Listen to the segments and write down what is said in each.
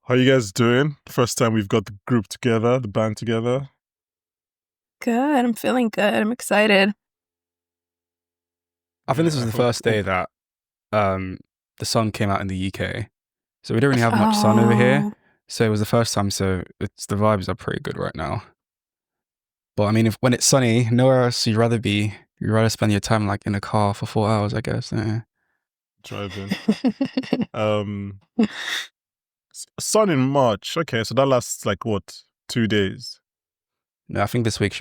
How you guys doing? First time we've got the group together, the band together. Good. I'm feeling good. I'm excited. I think this was I the hope- first day that the sun came out in the UK. So we don't really have much sun over here. Oh, So it was the first time, so the vibes are pretty good right now. But I mean, when it's sunny, nowhere else you'd rather be. You'd rather spend your time like in a car for 4 hours, I guess. Driving. Sun in March. Okay, so that lasts like what? 2 days. No, I think this week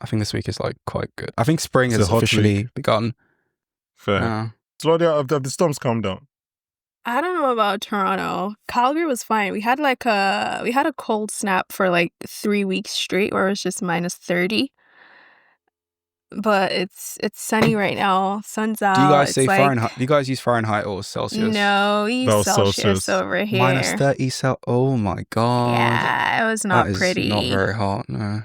I think this week is like quite good. I think spring It's a has hot officially week. begun. Fair. So have the storms calmed down? I don't know about Toronto. Calgary was fine. We had a cold snap for like 3 weeks straight where it was just -30. But it's sunny right now. Sun's out. Do you guys It's say like, Fahrenheit? Do you guys use Fahrenheit or Celsius? no, we That use was Celsius Celsius. over here. -30 Oh my god. Yeah, it was not That is pretty. not very hot. No.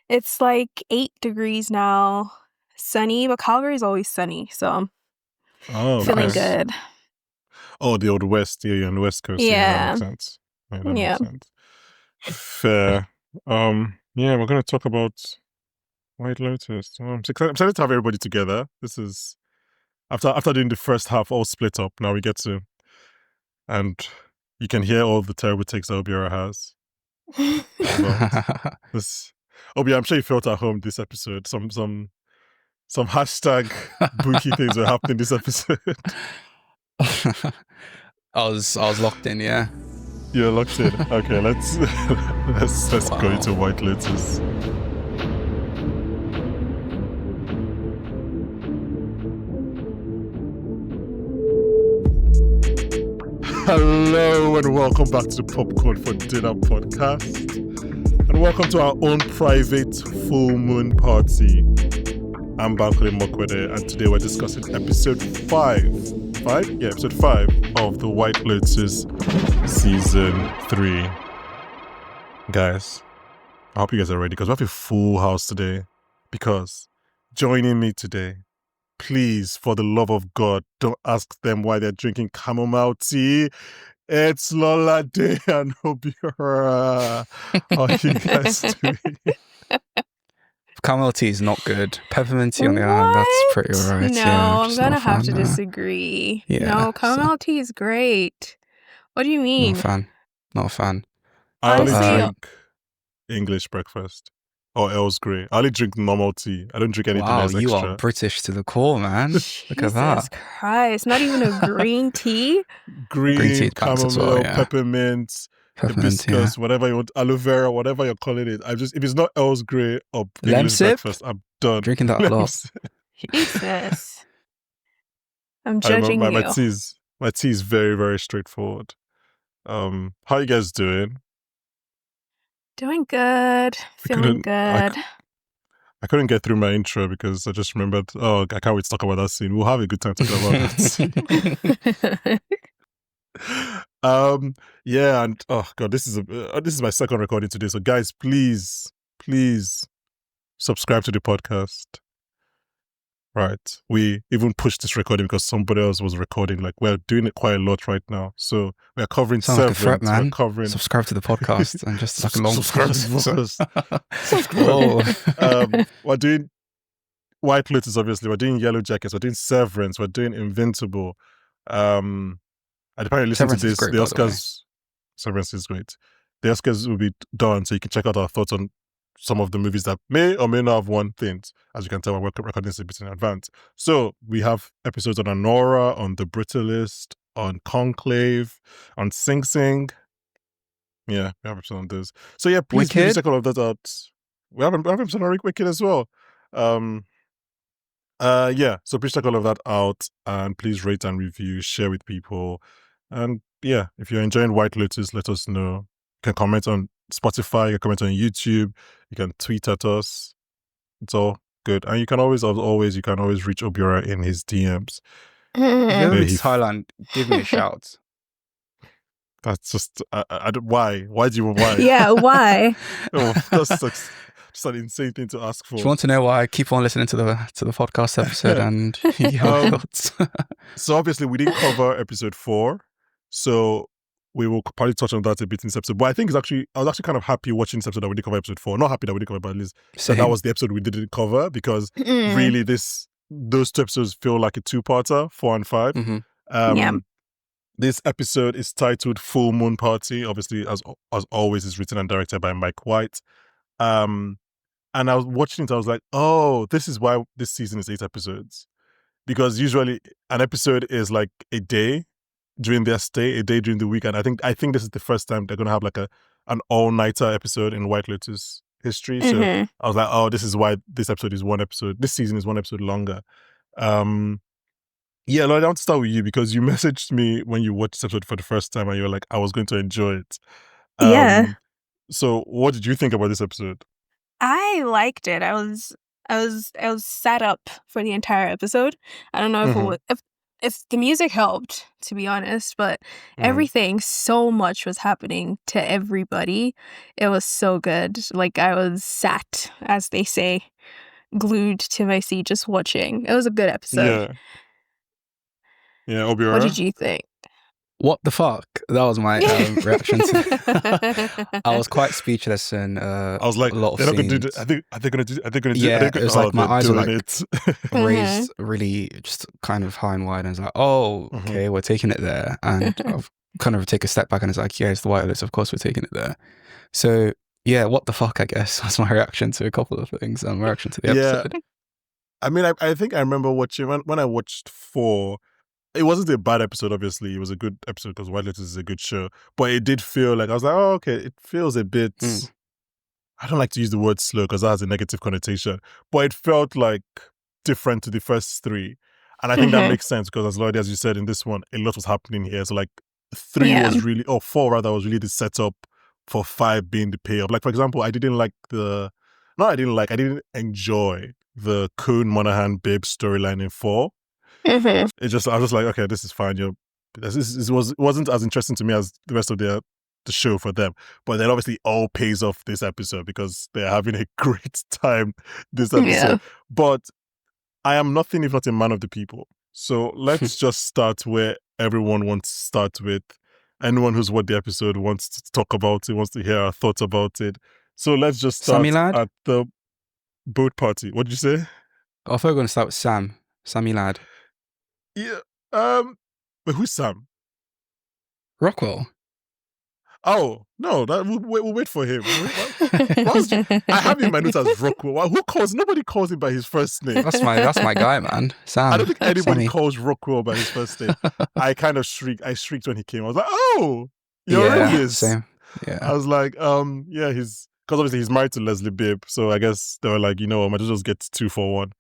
It's like 8 degrees now. Sunny, but Calgary's always sunny, so I'm Oh, feeling nice. good. Oh, the old West. Yeah, you're on the West Coast. Yeah, that Yeah. makes sense. Yeah, that Yeah. makes sense. Fair. Yeah, we're gonna talk about White Lotus. I'm excited to have everybody together. This is after doing the first half all split up. Now we get to, and you can hear all the terrible takes that Obiora has. This Obi, I'm sure you felt at home this episode. Some hashtag bookie things were happening this episode. I was locked in, yeah. You're locked in. Okay, let's go into White Lotus. Hello and welcome back to the Popcorn for Dinner podcast. And welcome to our own private full moon party. I'm Bankole and today we're discussing episode 5. Yeah, episode 5 of the White Lotus season 3. Guys, I hope you guys are ready because we have a full house today. Because joining me today, please, for the love of God, don't ask them why they're drinking chamomile tea. It's Lolade and Obiora. How are you guys doing? Chamomile tea is not good. Peppermint tea, on the other hand, that's pretty alright. No, yeah, I'm just gonna not a have to fan, disagree. Yeah, No, chamomile tea is great. What do you mean? Not a fan. I only Honestly, drink English breakfast or Earl's Grey. I only drink normal tea. I don't drink anything Wow, else you extra. are British to the core, man. Look at that. Jesus Christ. Not even a green tea? Green tea banks as chamomile, well, yeah. peppermint, Peppermint, hibiscus, whatever you want, aloe vera, whatever you're calling it. If it's not Earl's Grey or English Lemsip? breakfast, I'm done. Drinking that a lot. Jesus. I'm judging my you. tea is very, very straightforward. How are you guys doing? Doing good. Feeling good. I couldn't get through my intro because I just remembered, I can't wait to talk about that scene. We'll have a good time talking about that scene. Yeah, and oh god, this is my second recording today. So guys, please subscribe to the podcast. Right. We even pushed this recording because somebody else was recording. Like, we're doing it quite a lot right now. So we're covering Sounds like a threat, Severance. man. We're covering Subscribe to the podcast and just like a long subscribe to the podcast. Whoa. We're doing White Lotus, obviously. We're doing Yellow Jackets. We're doing Severance. We're doing Invincible. And apparently, listen Severance to is this. great, The by the way. Oscars. Severance is great. The Oscars will be done, so you can check out our thoughts on some of the movies that may or may not have won things. As you can tell, we're recording this a bit in advance. So we have episodes on Anora, on The Brutalist, on Conclave, on Sing Sing. Yeah, we have episodes on those. So yeah, please check all of that out. We have episode on Wicked as well. Yeah, so please check all of that out and please rate and review, share with people. And yeah, if you're enjoying White Lotus, let us know. You can comment on Spotify, you can comment on YouTube, you can tweet at us. It's all good. And you can always reach Obiora in his DMs. If you ever been to Thailand, give me a shout. That's just I don't why? Why do you why? Yeah, why? That's just an insane thing to ask for. Do you want to know why I keep on listening to the podcast episode and your thoughts? So obviously we didn't cover episode 4. So we will probably touch on that a bit in this episode. But I think I was actually kind of happy watching this episode that we did cover episode 4. Not happy that we did cover, but at least that was the episode we didn't cover, because really those 2 episodes feel like a 2-parter, 4 and 5. Yeah. This episode is titled Full Moon Party. Obviously, as always, is written and directed by Mike White. And I was watching it, I was like, oh, this is why this season is 8 episodes. Because usually an episode is like a day during their stay, a day during the week. And I think this is the first time they're going to have like an all-nighter episode in White Lotus history. So I was like, oh, this is why this season is 1 episode longer. Yeah, Lloyd, I want to start with you, because you messaged me when you watched this episode for the first time and you were like, I was going to enjoy it. Yeah. So what did you think about this episode? I liked it. I was set up for the entire episode. I don't know if the music helped, to be honest, but everything, so much was happening to everybody. It was so good. Like, I was sat, as they say, glued to my seat just watching. It was a good episode. Yeah, Obiora? What did you think? What the fuck? That was my reaction to I was quite speechless, and I was like, a lot of they're not going to scenes. do this. Are they going to do it? Yeah, it was like my eyes were like raised Mhm. really just kind of high and wide, and it's like, oh, okay, we're taking it there. And I've kind of take a step back, and it's like, yeah, it's the White Lotus, of course we're taking it there. So yeah, what the fuck, I guess. That's my reaction to a couple of things, and my reaction to the episode. I mean, I think I remember watching, when I watched 4, it wasn't a bad episode, obviously. It was a good episode because White Lotus is a good show. But it did feel like, I was like, oh, okay, it feels a bit, I don't like to use the word slow because that has a negative connotation, but it felt like different to the first 3. And I think that makes sense because, as Lloyd, as you said, in this one, a lot was happening here. So like 4 rather, was really the setup for 5 being the payoff. Like, for example, I didn't enjoy the Coon Monahan Babe storyline in 4. I was just like, okay, this is fine. It wasn't as interesting to me as the rest of the show for them. But then obviously all pays off this episode because they're having a great time this episode. Yeah. But I am nothing if not a man of the people. So let's just start where everyone wants to start with. Anyone who's watched the episode wants to talk about it, wants to hear our thoughts about it. So let's just start at the boat party. What did you say? I thought we were going to start with Sammy Lad. Yeah. But who's Sam? Rockwell. Oh, no, we'll wait for him. I have him in my notes as Rockwell. Nobody calls him by his first name. That's my guy, man. Sam. I don't think anybody Sammy. calls Rockwell by his first name. I kind of shrieked. I shrieked when he came. I was like, oh, you're in this. Same. Yeah. I was like, yeah, because obviously he's married to Leslie Bibb. So I guess they were like, you know, I might just get 2 for 1.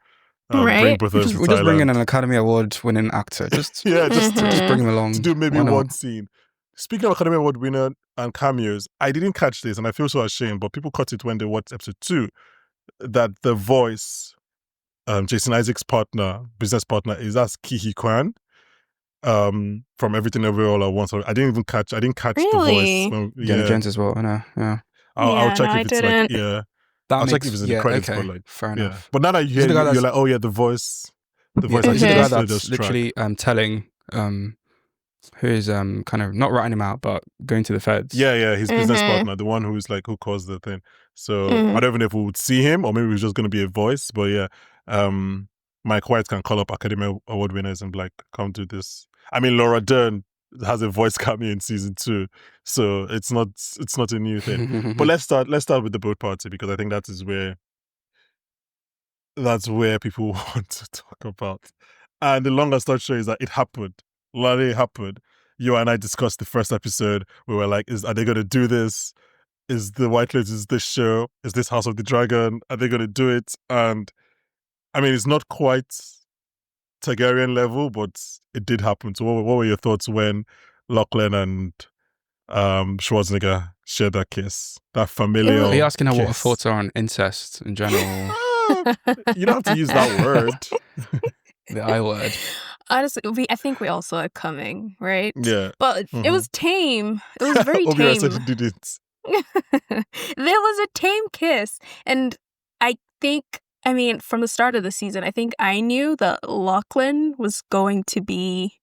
Bring both of them to We'll just bring in an Academy Award winning actor. Just just bring him along. To do maybe one scene. Speaking of Academy Award winner and cameos, I didn't catch this and I feel so ashamed, but people caught it when they watched episode 2, that the voice, Jason Isaac's business partner, is as Ki-hee Kwan from Everything Everywhere All at Once. I didn't catch the voice. Jenna Jones as well, I know. Yeah. I'll check if it's like, yeah. I'll check if it's in the credits, okay. but like, fair enough. But now that you hear, you're like, oh yeah, the voice. The voice. He's the guy that's literally telling who is kind of not writing him out, but going to the feds. Yeah, his business partner, the one who caused the thing. So I don't even know if we would see him or maybe it's just going to be a voice. But yeah, Mike White can call up Academy Award winners and be like, come do this. I mean, Laura Dern has a voice cameo in season 2, so it's not a new thing. But let's start with the boat party because I think that's where people want to talk about. And the longer story short is that it happened. Lolade happened. You and I discussed the first episode. We were like, are they going to do this? Is the White Lotus this show? Is this House of the Dragon? Are they going to do it? And I mean, it's not quite Targaryen level, but it did happen. So what were your thoughts when Lachlan and Schwarzenegger shared that kiss? That familial Are you asking her kiss? what her thoughts are on incest in general? You don't have to use that word. The I word. Honestly, I think we all saw it coming, right? Yeah. But it was tame. It was very tame. Said he didn't. There was a tame kiss. And I think, from the start of the season, I think I knew that Lachlan was going to be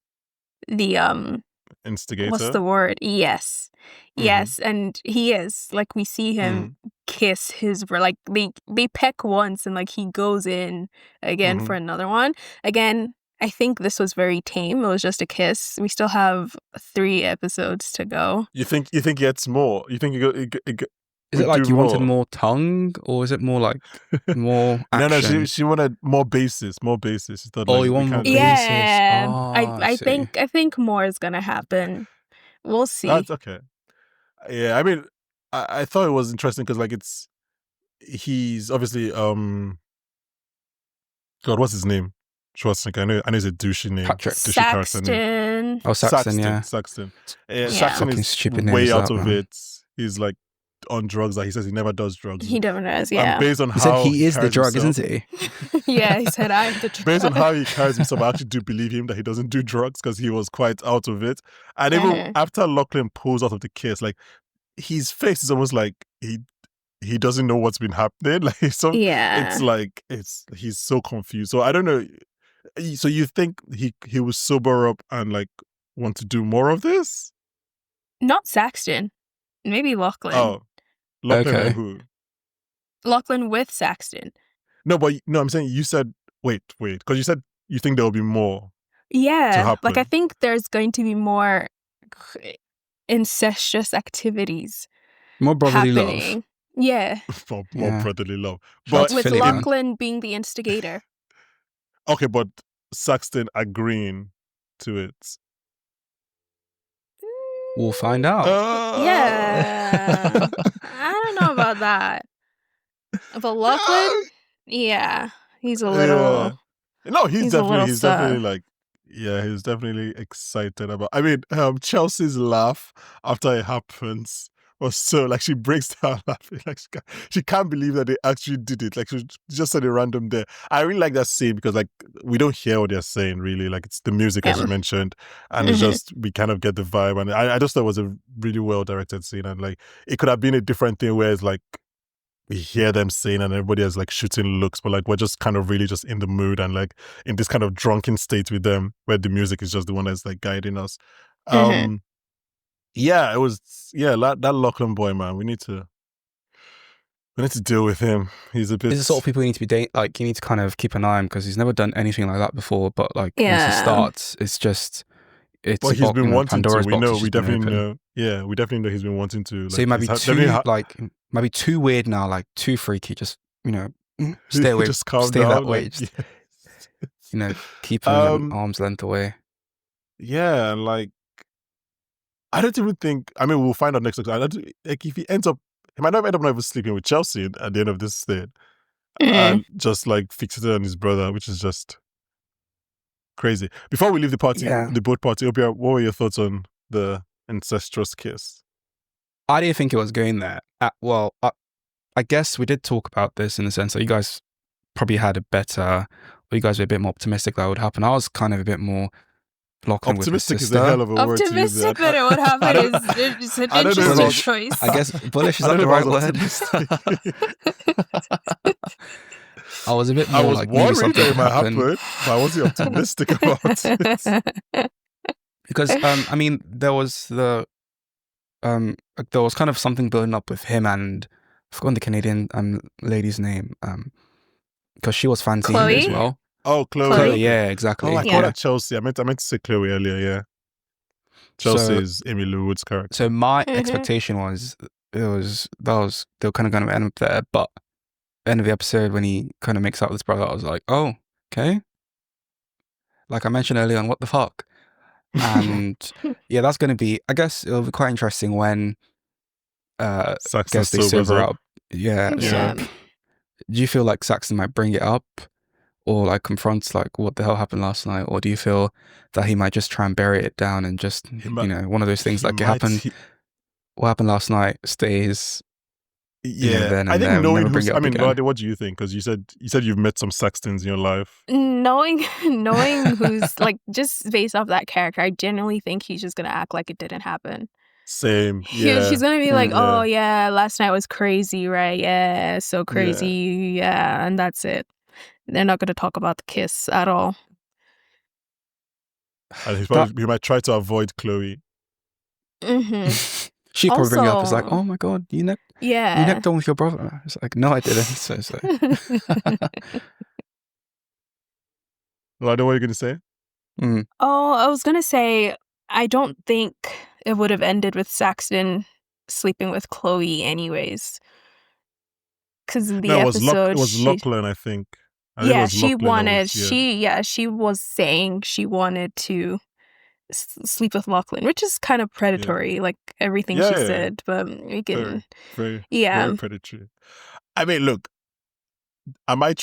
the instigator. What's the word? Yes. Yes, and he is. Like, we see him kiss his like they peck once and like he goes in again for another one. Again, I think this was very tame. It was just a kiss. We still have 3 episodes to go. You think he gets more? You think is it like you wanted more tongue, or is it more like more action? No, she wanted more basis. She thought, you want more basis. Yeah, I think more is gonna happen. We'll see. That's okay. Yeah, I mean, I thought it was interesting because like he's obviously God, what's his name? Schwarzenegger. I know it's a douchey name. Patrick. Douchey character name. Oh, Saxton, yeah. Saxton. Yeah. Saxton Fucking is stupid way names out out, of man. it. He's like on drugs. Like he says he never does drugs. He never does, yeah. And based on He how said he is the drug, himself, isn't he? Yeah, he said I'm the drug. Based on how he carries himself, I actually do believe him that he doesn't do drugs because he was quite out of it. And even after Lachlan pulls out of the case, like his face is almost like he doesn't know what's been happening. Like it's like he's so confused. So I don't know. So you think he will sober up and like want to do more of this? Not Saxton. Maybe Lachlan. Oh, Lachlan Okay. and who? Lachlan with Saxton. No, but no, I'm saying you said wait, because you said you think there will be more. Yeah, to happen. like I think there's going to be more incestuous activities. More brotherly happening. love. Yeah. more brotherly love. But with Philly, Lachlan being the instigator. Okay, but Saxton agreeing to it. We'll find out. Yeah. I don't know about that. But Lachlan, yeah, he's a little. Yeah. No, he's definitely like, yeah, he's definitely excited about. I mean, Chelsea's laugh after it happens was so like she breaks down laughing. Like she can't believe that they actually did it. Like she just said a random there. I really like that scene because like we don't hear what they're saying really. Like it's the music as you mentioned, and it's just we kind of get the vibe. And I just thought it was a really well directed scene, and like it could have been a different thing where it's like we hear them saying and everybody is like shooting looks, but like we're just kind of really just in the mood and like in this kind of drunken state with them where the music is just the one that's like guiding us. Yeah, it was that Lachlan boy, man. We need to deal with him. He's a bit. He's the sort of people you need to be like you need to kind of keep an eye on because he's never done anything like that before. But like once he starts, it's just But he's been wanting Pandora's to. We definitely know. Yeah, we definitely know he's been wanting to. Like, so he might be might be too weird now, like too freaky. Just stay away, just calm stay down, that way. like, Just, keep him arm's length away. Yeah, and like I don't even think. I mean, we'll find out next week. Like if he ends up, he might not end up not even sleeping with Chelsea at the end of this thing, and just like fixated on his brother, which is just crazy. Before we leave the party, the boat party, Obiora, what were your thoughts on the incestuous kiss? I didn't think it was going there. I guess we did talk about this in the sense that you guys probably had a better, or you guys were a bit more optimistic that would happen. I was kind of a bit more Lachlan optimistic with his is a hell of a word to use. Optimistic that it would happen is an interesting choice. I guess bullish is not the right word. I was a bit more like maybe something that it might happen, but I wasn't optimistic about it. Because I mean, there was kind of something building up with him and I've forgotten the Canadian lady's name because she was fancying him as well. Oh, Chloe. Yeah, exactly. Oh, I called her Chelsea. I meant to say Chloe earlier. Yeah, Chelsea is Amy Lou Wood's character. So my expectation was they were kind of going to end up there, but end of the episode when he kind of makes out with his brother, I was like, oh, okay. Like I mentioned earlier on, what the fuck? And yeah, that's going to be, I guess it'll be quite interesting when guess they sober up. Yeah. So do you feel like Saxton might bring it up or like confronts like what the hell happened last night? Or do you feel that he might just try and bury it down and just, one of those things like what happened last night stays. Yeah, I think knowing who's. I mean, Lolade, what do you think? Because you said you've met some Saxtons in your life. Knowing who's like just based off that character, I genuinely think he's just gonna act like it didn't happen. Same. Yeah. She's gonna be like, oh yeah, last night was crazy, right? Yeah, so crazy. Yeah, and that's it. They're not gonna talk about the kiss at all. and That- he might try to avoid Chloe. She'd probably bring it up as like, Also- oh my god, you Yeah. necked on with your brother. It's like, no, I didn't. So it's like, Lolade, what are you going to say? Oh, I was gonna say, I don't think it would have ended with Saxton sleeping with Chloe anyways. Because in the No, episode, it was she, Lachlan, I think. I think it yeah, was she Lachlan wanted, always, she was saying she wanted to sleep with Lachlan, which is kind of predatory, like everything she Yeah. said, but we can, very yeah. predatory. I mean, look, am I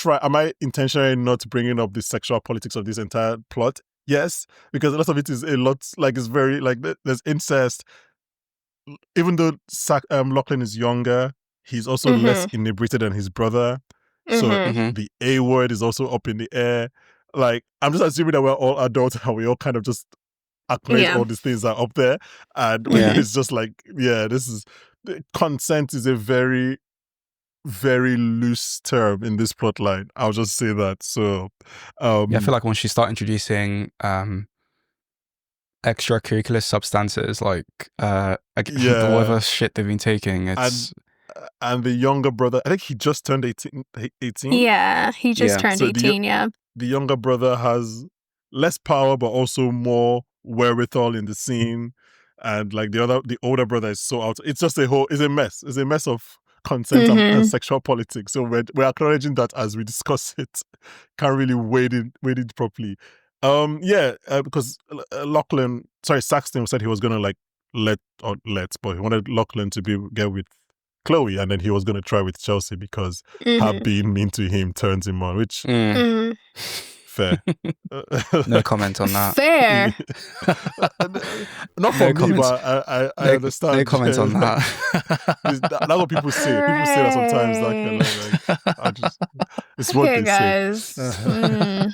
intentionally not bringing up the sexual politics of this entire plot? Yes, because a lot of it is a lot, like, it's very, like, there's incest. Even though Lachlan is younger, he's also less inebriated than his brother. So the A word is also up in the air. Like, I'm just assuming that we're all adults and we all kind of just acknowledge all these things are up there. And it's just like, consent is a very, very loose term in this plot line. I'll just say that. So, I feel like once you start introducing extracurricular substances like whatever shit they've been taking, it's and the younger brother, I think he just turned 18. Yeah, he just turned So 18, the younger brother has less power but also more wherewithal in the scene, and like the older brother is so out. It's just it's a mess of consent and sexual politics. So we're acknowledging that as we discuss it. Can't really wade it properly. Because Saxton said he was gonna like but he wanted Lachlan to get with Chloe, and then he was gonna try with Chelsea because her being mean to him turns him on, which fair. No comment on that. Fair. Not for me, but I understand. No comment on that. That's what people say. People say that sometimes. It's what Okay, they guys. say.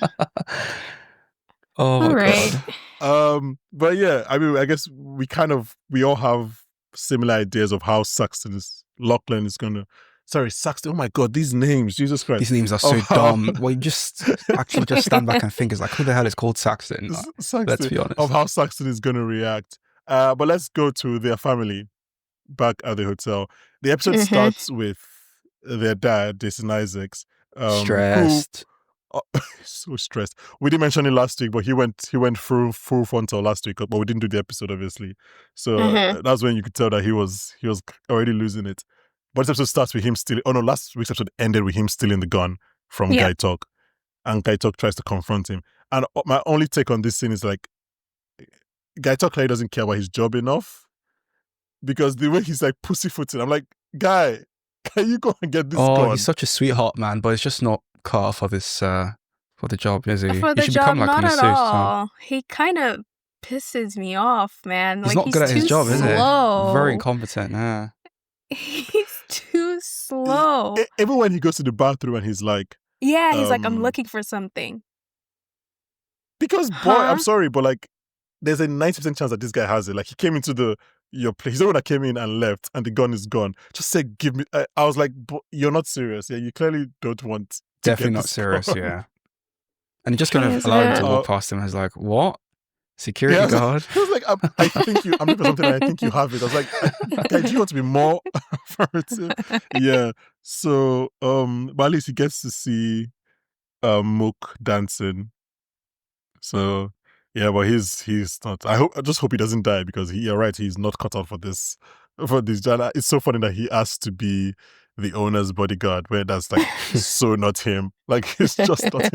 Oh my Right. god. But yeah, I mean, I guess we all have similar ideas of how Lachlan is gonna. Sorry, Saxton. Oh my god, these names, Jesus Christ! These names are so dumb. Well, you just stand back and think, it's like, who the hell is called Saxton? Like, Saxton, let's be honest. Of how Saxton is gonna react. But let's go to their family back at the hotel. The episode starts with their dad, Jason Isaacs, stressed. So stressed. We didn't mention it last week, but he went full frontal last week, but we didn't do the episode obviously. So that's when you could tell that he was already losing it. But this episode starts with him stealing. Oh no, last week's episode ended with him stealing the gun from Guy Talk, and Guy Talk tries to confront him. And my only take on this scene is like, Guy Talk clearly doesn't care about his job enough, because the way he's like pussyfooting, I'm like, Guy, can you go and get this gun? He's such a sweetheart, man, but it's just not cut off for this for the job, is he? For the should job, become like not a at masseuse, all. He kind of pisses me off, man. He's like, not good at his job, is he? slow. Very incompetent, yeah. He's too slow. Even when he goes to the bathroom and he's like... Yeah, he's like, I'm looking for something. Because, boy, I'm sorry, but like, there's a 90% chance that this guy has it. Like, he came into your place. He's the one that came in and left, and the gun is gone. Just say, give me... I was like, you're not serious. Yeah, you clearly don't want to Definitely get not this serious, gun. yeah. And he just kind of allowed him to walk past him and was like, what? Security guard? He was like, I think I'm looking for something and I think you have it. I was like, guy, do you want to be more affirmative? Yeah. So, but at least he gets to see Mook dancing. So, yeah, but he's not. I just hope he doesn't die, because you're right, he's not cut out for this. It's so funny that he asked to be the owner's bodyguard, where that's like so not him. Like, he's just not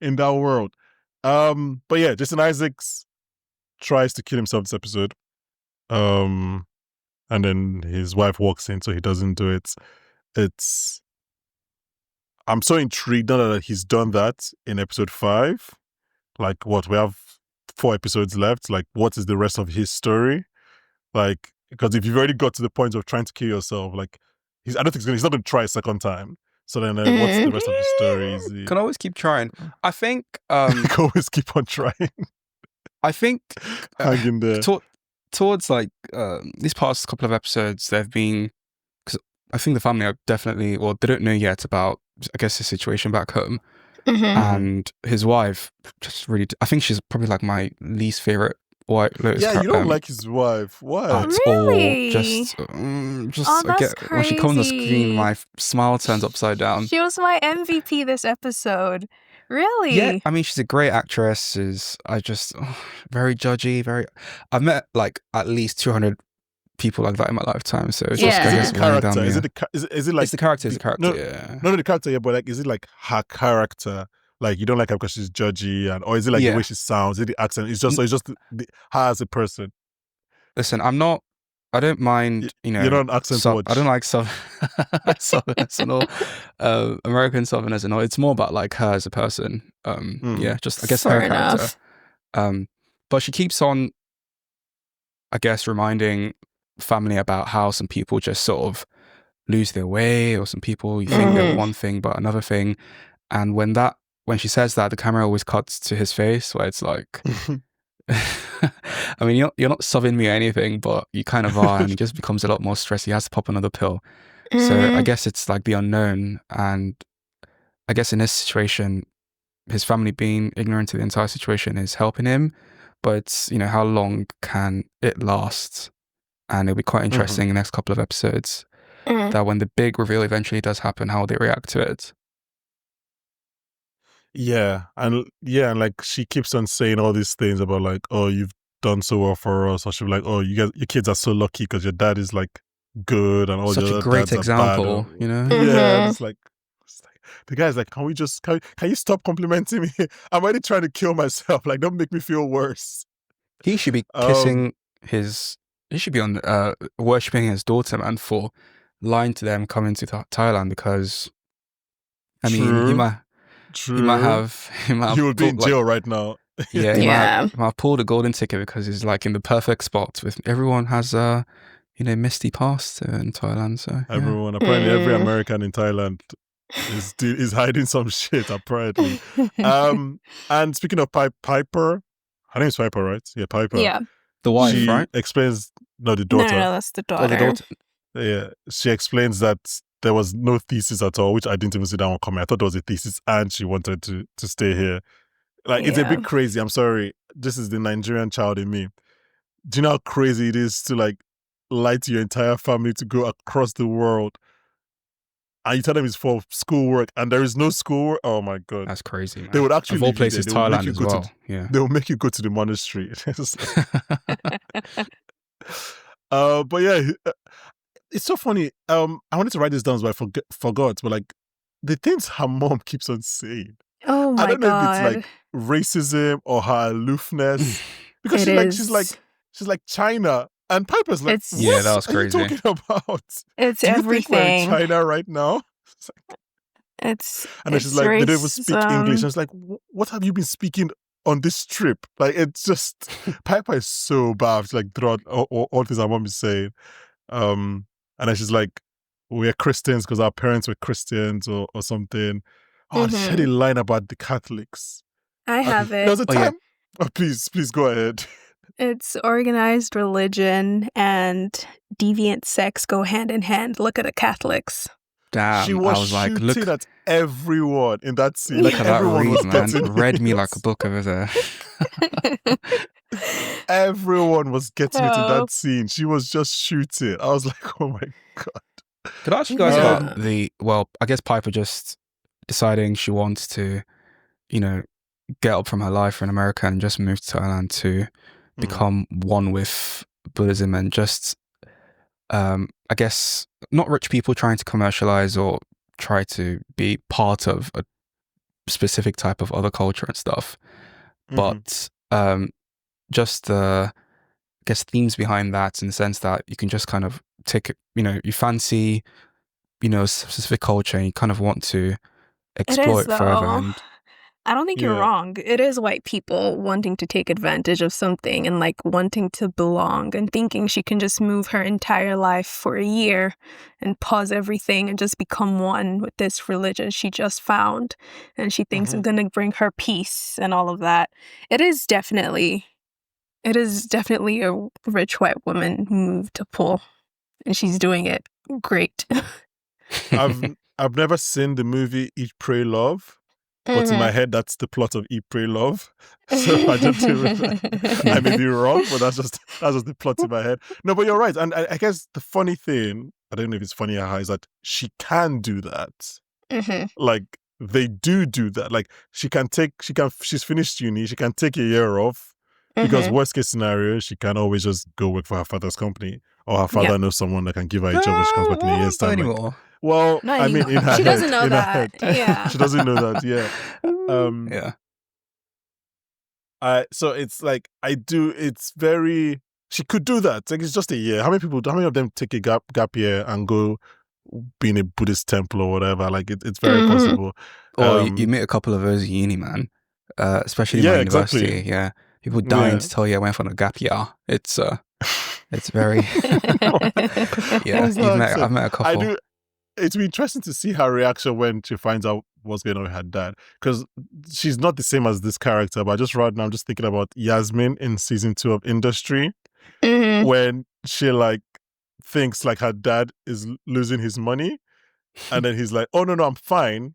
in that world. But yeah, Jason Isaacs tries to kill himself this episode. And then his wife walks in, so he doesn't do it. I'm so intrigued now that he's done that in episode 5. Like, what, we have 4 episodes left. Like, what is the rest of his story? Like, because if you've already got to the point of trying to kill yourself, like, I don't think he's not going to try a second time. So then what's the rest of the story? Can always keep trying. I think... can always keep on trying. I think... hang in there. Towards, like, these past couple of episodes, there have been... Because I think the family are definitely... Well, they don't know yet about, I guess, the situation back home. and his wife just really. I think she's probably like my least favorite White Lotus. Yeah, you don't like his wife. Why? At Really? all. Just Oh, that's when she comes on the screen, crazy. my smile turns upside down. She was my MVP this episode. Really? Yeah, I mean, she's a great actress. Very judgy. I've met like at least 200 people like that in my lifetime. So it's Yeah. just, I Is guess, it the weighing down character? me. Is it like It's the character. It's the character. No, Yeah. not the character, yeah, but like, is it like her character? Like, you don't like her because she's judgy, or is it like the way she sounds? Is it the accent? It's just her as a person. Listen, I don't mind, You're not an accent watch. I don't like Southerners and all, American Southerners and all. It's more about like her as a person. Yeah, just I guess Fair her enough. character. But she keeps on, I guess, reminding family about how some people just sort of lose their way, or some people you think they're one thing but another thing. And when she says that, the camera always cuts to his face, where it's like, I mean, you're not subbing me or anything, but you kind of are, and he just becomes a lot more stressed. He has to pop another pill. So I guess it's like the unknown, and I guess in this situation, his family being ignorant of the entire situation is helping him, but it's, how long can it last? And it'll be quite interesting in the next couple of episodes that when the big reveal eventually does happen, how they react to it. Yeah, and like she keeps on saying all these things about like, oh, you've done so well for us, or she'll be like, oh, your kids are so lucky because your dad is like good, and all Such the a other great dads are bad, example, Yeah, and it's like the guy's like, can you stop complimenting me? I'm already trying to kill myself. Like, don't make me feel worse. He should be kissing he should be on worshipping his daughter, man, for lying to them coming to Thailand, because I mean, he might have he would be in jail right now. Yeah, he might have pulled a golden ticket because he's like in the perfect spot with everyone has misty past in Thailand. So everyone, apparently every American in Thailand is hiding some shit, apparently. And speaking of Piper, her name's Piper, right? Yeah, Piper. Yeah. The wife, she right? explains, no, the daughter. No, that's the daughter. Oh, the daughter. Yeah, she explains that there was no thesis at all, which I didn't even see that one coming. I thought there was a thesis, and she wanted to stay here. Like, it's a bit crazy. I'm sorry. This is the Nigerian child in me. Do you know how crazy it is to like lie to your entire family to go across the world, and you tell them it's for schoolwork, and there is no schoolwork? Oh my God. That's crazy, man. They would actually of all places, Thailand as well. Yeah. They will make you go to the monastery. But yeah, it's so funny. I wanted to write this down, but I forgot. But like, the things her mom keeps on saying. Oh my God. I don't know if it's like racism or her aloofness, because she's like China, and Piper's like, yeah, that was crazy. What are you talking about? It's Do you everything. think we're in China right now? And then she's like, they don't even speak English. And it's like, what have you been speaking on this trip? Like, it's just Piper is so bad. Like, throughout all things our mom is saying. And then she's like, we're Christians because our parents were Christians or something. Oh, she had a line about the Catholics. I have it. There was a time. Oh, please go ahead. It's organized religion and deviant sex go hand in hand. Look at the Catholics. Damn, she was shooting look at everyone in that scene. Look at that read, man. Read me like a book over there. Everyone was getting into that scene. She was just shooting. I was like, oh my God. Could I ask you guys about I guess Piper just deciding she wants to, get up from her life in America and just move to Thailand to become one with Buddhism, and just, I guess, not rich people trying to commercialize or try to be part of a specific type of other culture and stuff, but just I guess themes behind that, in the sense that you can just kind of take, you fancy, a specific culture, and you kind of want to explore it further. And I don't think you're wrong. It is white people wanting to take advantage of something and like wanting to belong and thinking she can just move her entire life for a year and pause everything and just become one with this religion she just found. And she thinks it's going to bring her peace and all of that. It is definitely a rich white woman move to pull. And she's doing it great. I've never seen the movie Eat, Pray, Love. but in my head, that's the plot of Eat, Pray, Love. So I don't do it. I may be wrong, but that's just the plot in my head. No, but you're right. And I guess the funny thing, I don't know if it's funny or how, is that she can do that. Like, they do that. Like, she's finished uni, she can take a year off, because worst case scenario, she can always just go work for her father's company, or her father knows someone that can give her a job when she comes back in a year's time. Anymore. Well, I mean, in her she head. Doesn't know that. Yeah. She doesn't know that. Yeah. So it's like, it's very, she could do that. Like, it's just a year. How many of them take a gap year and go be in a Buddhist temple or whatever? Like, it's very possible. Or you meet a couple of those at uni, man. Especially in my university. Exactly. Yeah. People dying to tell you I went on a gap year. It's very I've met a couple. It'll be interesting to see her reaction when she finds out what's going on with her dad, because she's not the same as this character. But just right now, I'm just thinking about Yasmin in season 2 of Industry, when she like thinks like her dad is losing his money, and then he's like, "Oh no, I'm fine.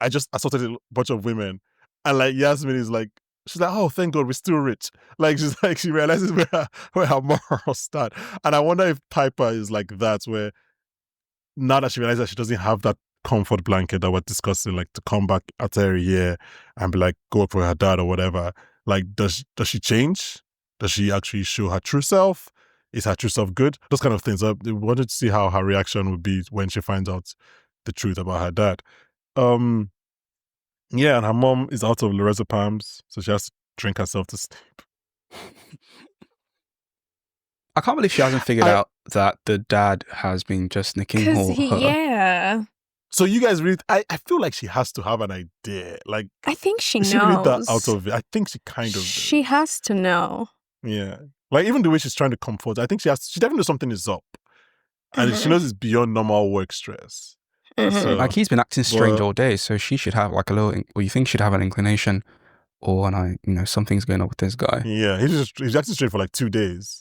I just assaulted a bunch of women," and like Yasmin is like, she's like, "Oh, thank God, we're still rich." Like, she's like, she realizes where her morals start. And I wonder if Piper is like that, where now that she realizes that she doesn't have that comfort blanket that we're discussing, like to come back after a year and be like, go up for her dad or whatever. Like, does she change? Does she actually show her true self? Is her true self good? Those kind of things. I wanted to see how her reaction would be when she finds out the truth about her dad. Yeah, and her mom is out of lorazepams, so she has to drink herself to sleep. I can't believe she hasn't figured out that the dad has been just nicking her. Yeah. So you guys really, I feel like she has to have an idea. Like, I think she knows. She read that out of it. I think she kind of She has to know. Yeah. Like, even the way she's trying to comfort, I think she definitely knows something is up. And she knows it's beyond normal work stress. So, like, he's been acting strange all day, so she should have like a little, or you think she'd have an inclination, or something's going on with this guy. Yeah, he's acting strange for like 2 days.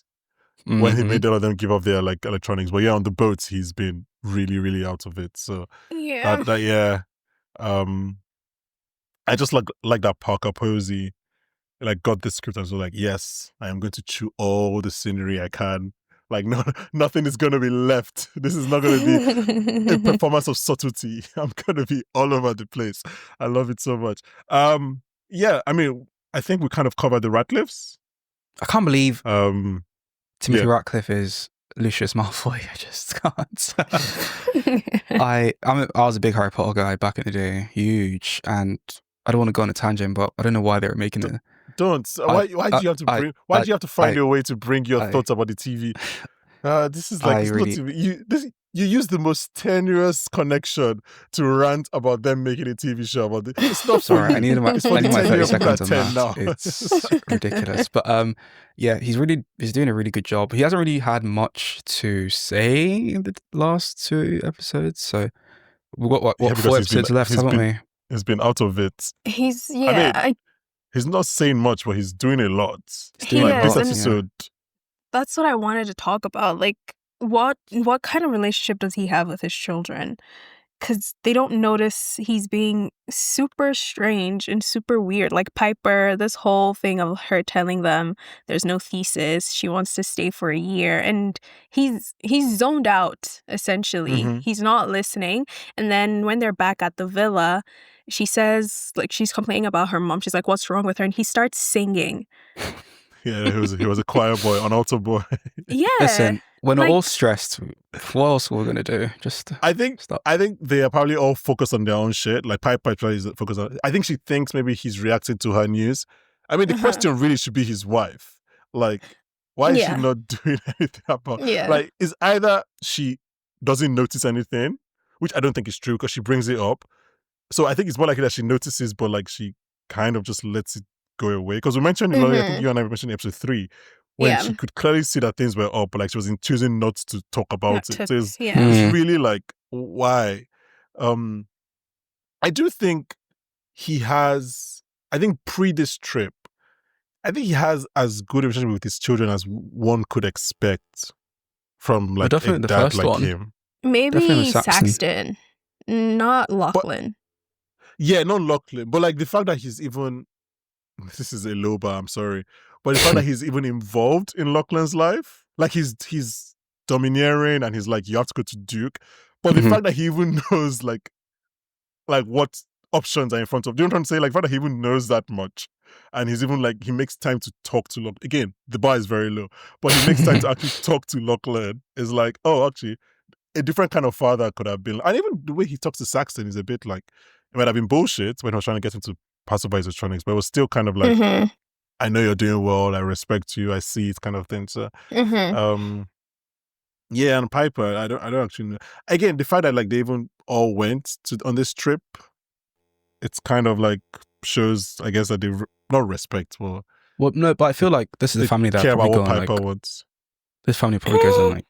When he made all of them give up their like electronics. But yeah, on the boats, he's been really, really out of it. So I just like that Parker Posey, like, got the script and was like, yes, I am going to chew all the scenery I can. Like, nothing is going to be left. This is not going to be a performance of subtlety. I'm going to be all over the place. I love it so much. Yeah, I mean, I think we kind of covered the Ratcliffs. I can't believe Timothy Ratcliffe is Lucius Malfoy. I just can't. I was a big Harry Potter guy back in the day, huge, and I don't want to go on a tangent, but I don't know why they were making it. Don't. Why do you have to bring? Why do you have to find your way to bring your thoughts about the TV? This is like, you use the most tenuous connection to rant about them making a TV show about it. It's not for you. I need my 30 seconds on that. Now. It's ridiculous. But yeah, he's doing a really good job. He hasn't really had much to say in the last 2 episodes. So we've got 4 episodes left, haven't we? He's been out of it. He's he's not saying much, but he's doing a lot. This episode. That's what I wanted to talk about. Like, what kind of relationship does he have with his children? Because they don't notice he's being super strange and super weird. Like Piper, this whole thing of her telling them there's no thesis, she wants to stay for a year, and he's zoned out, essentially. He's not listening. And then when they're back at the villa, she says, like, she's complaining about her mom. She's like, what's wrong with her? And he starts singing. Yeah, he was a choir boy, an altar boy. Yeah. Listen, when we're all stressed, what else are we gonna do? I think they are probably all focused on their own shit. Like Piper is focused on. I think she thinks maybe he's reacting to her news. I mean, the question really should be his wife. Like, why is she not doing anything about? Like, it's either she doesn't notice anything, which I don't think is true because she brings it up. So I think it's more likely that she notices, but like she kind of just lets it go away. Because we mentioned, I think you and I mentioned in episode 3, when she could clearly see that things were up, but like she was choosing not to talk about it. So it's really like, why? I do think he has, I think pre this trip, I think he has as good a relationship with his children as one could expect from like a dad like him. Maybe Saxton, not Lachlan. Yeah, not Lachlan, but like the fact that he's even, this is a low bar, I'm sorry, but the fact that he's even involved in Lachlan's life, like he's domineering and he's like, you have to go to Duke, but the fact that he even knows like what options are in front of, do you know what I'm saying? Like the fact that he even knows that much, and he's even like, he makes time to talk to Lachlan. Again, the bar is very low, but he makes time to actually talk to Lachlan. Is like, oh, actually, a different kind of father could have been. And even the way he talks to Saxton is a bit like, it might have been bullshit when I was trying to get him to pacify his electronics, but it was still kind of like, I know you're doing well, I respect you, I see it, kind of thing. So, yeah, and Piper, I don't actually know. Again, the fact that like they even all went on this trip, it's kind of like shows, I guess, that they not respect. Well, no, but I feel like this is a family that care about probably what go on Piper like wants. this family probably goes on like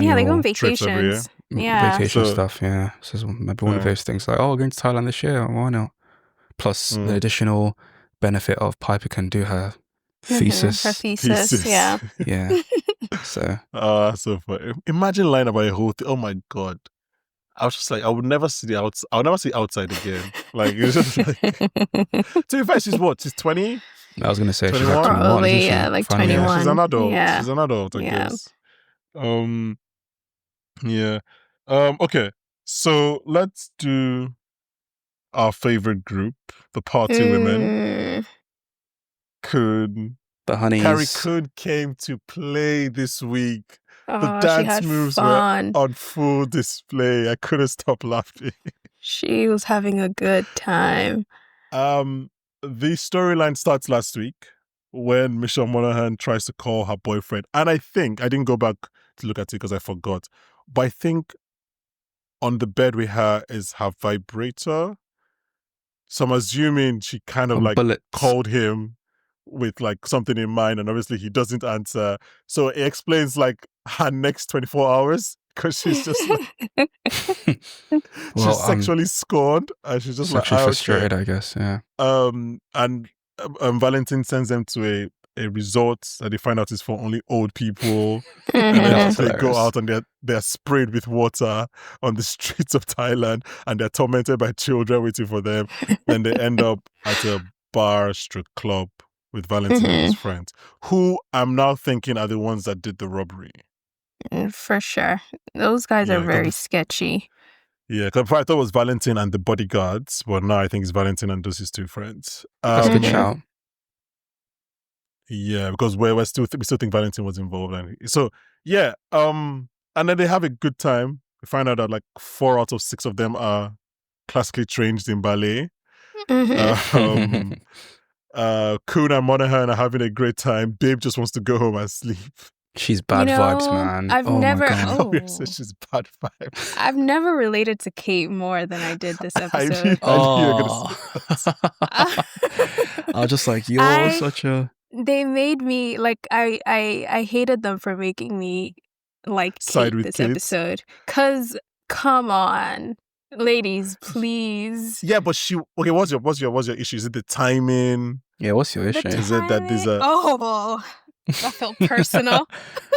Yeah, they go on annual trips every year. vacations. Yeah. vacation So- stuff. Yeah, so it's maybe one of those things like, oh, we're going to Thailand this year. Why not? Plus the additional benefit of Piper can do her thesis. Her thesis. Yeah. Yeah. So So funny. Imagine lying about a whole thing. Oh my god. I was just like, I would never see I'll never see outside again. Like it's just like, to be fair, she's what? She's 20? I was gonna say she's 21? like 21, Probably, isn't she? yeah, like Final year. 21. She's an adult. Yeah. She's an adult, I Yeah. guess. Yeah. Okay. So let's do our favorite group, the party women. Kun. The honeys. Carrie Kun came to play this week. The Oh, she dance had moves fun. were on full display. I couldn't stop laughing. She was having a good time. The storyline starts last week when Michelle Monaghan tries to call her boyfriend. And I think, I didn't go back to look at it because I forgot, but I think on the bed with her is her vibrator. So I'm assuming she kind of like bullets. called him with like something in mind, and obviously he doesn't answer. So it explains like her next 24 hours because she's just like, she's sexually scorned, and she's just sexually like, frustrated, I guess. Yeah. And Valentin sends them to a resort that they find out is for only old people. And then they go out and they're sprayed with water on the streets of Thailand, and they're tormented by children waiting for them. Then they end up at a bar strip club with Valentin and his friends, who I'm now thinking are the ones that did the robbery. For sure. Those guys are very sketchy. Yeah, because I thought it was Valentin and the bodyguards, but now I think it's Valentin and those his two friends. That's a good shout. Yeah, because we still think Valentin was involved, and so yeah. And then they have a good time. We find out that like 4 out of 6 of them are classically trained in ballet. Kun and Monaghan are having a great time. Babe just wants to go home and sleep. She's bad vibes, man. I've never. She's bad vibes. I've never related to Kate more than I did this episode. I knew you were gonna say that. I was just like, you're such a. They made me like I hated them for making me like Kate this episode. 'Cause come on, ladies, please. Yeah, but okay. What's your issue? Is it the timing? Yeah, what's your issue? Is it that these are? Oh, that felt personal.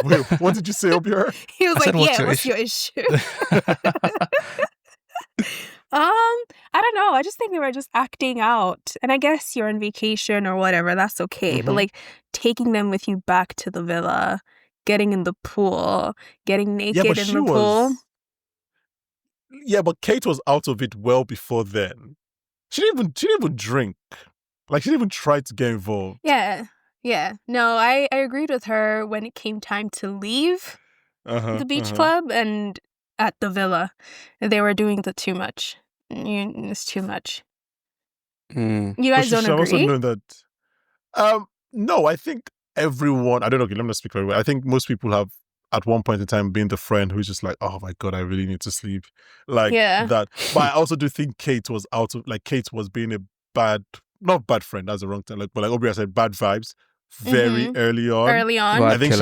Wait, what did you say, Obiora? He was like, "Yeah, what's your issue?" I don't know. I just think they were just acting out. And I guess you're on vacation or whatever, that's okay. But like taking them with you back to the villa, getting in the pool, getting naked in the pool. Yeah, but Kate was out of it well before then. She didn't even drink. Like she didn't even try to get involved. Yeah. No, I agreed with her when it came time to leave the beach club and at the villa. They were doing the too much. It's too much. You guys don't agree? Also know that. No, I think everyone. I don't know. Okay, let me not speak for everyone. I think most people have at one point in time been the friend who's just like, oh my god, I really need to sleep, like that. But I also do think Kate was Kate was being a not bad friend. That's the wrong term. But like Obiora said, bad vibes. Very early on. I think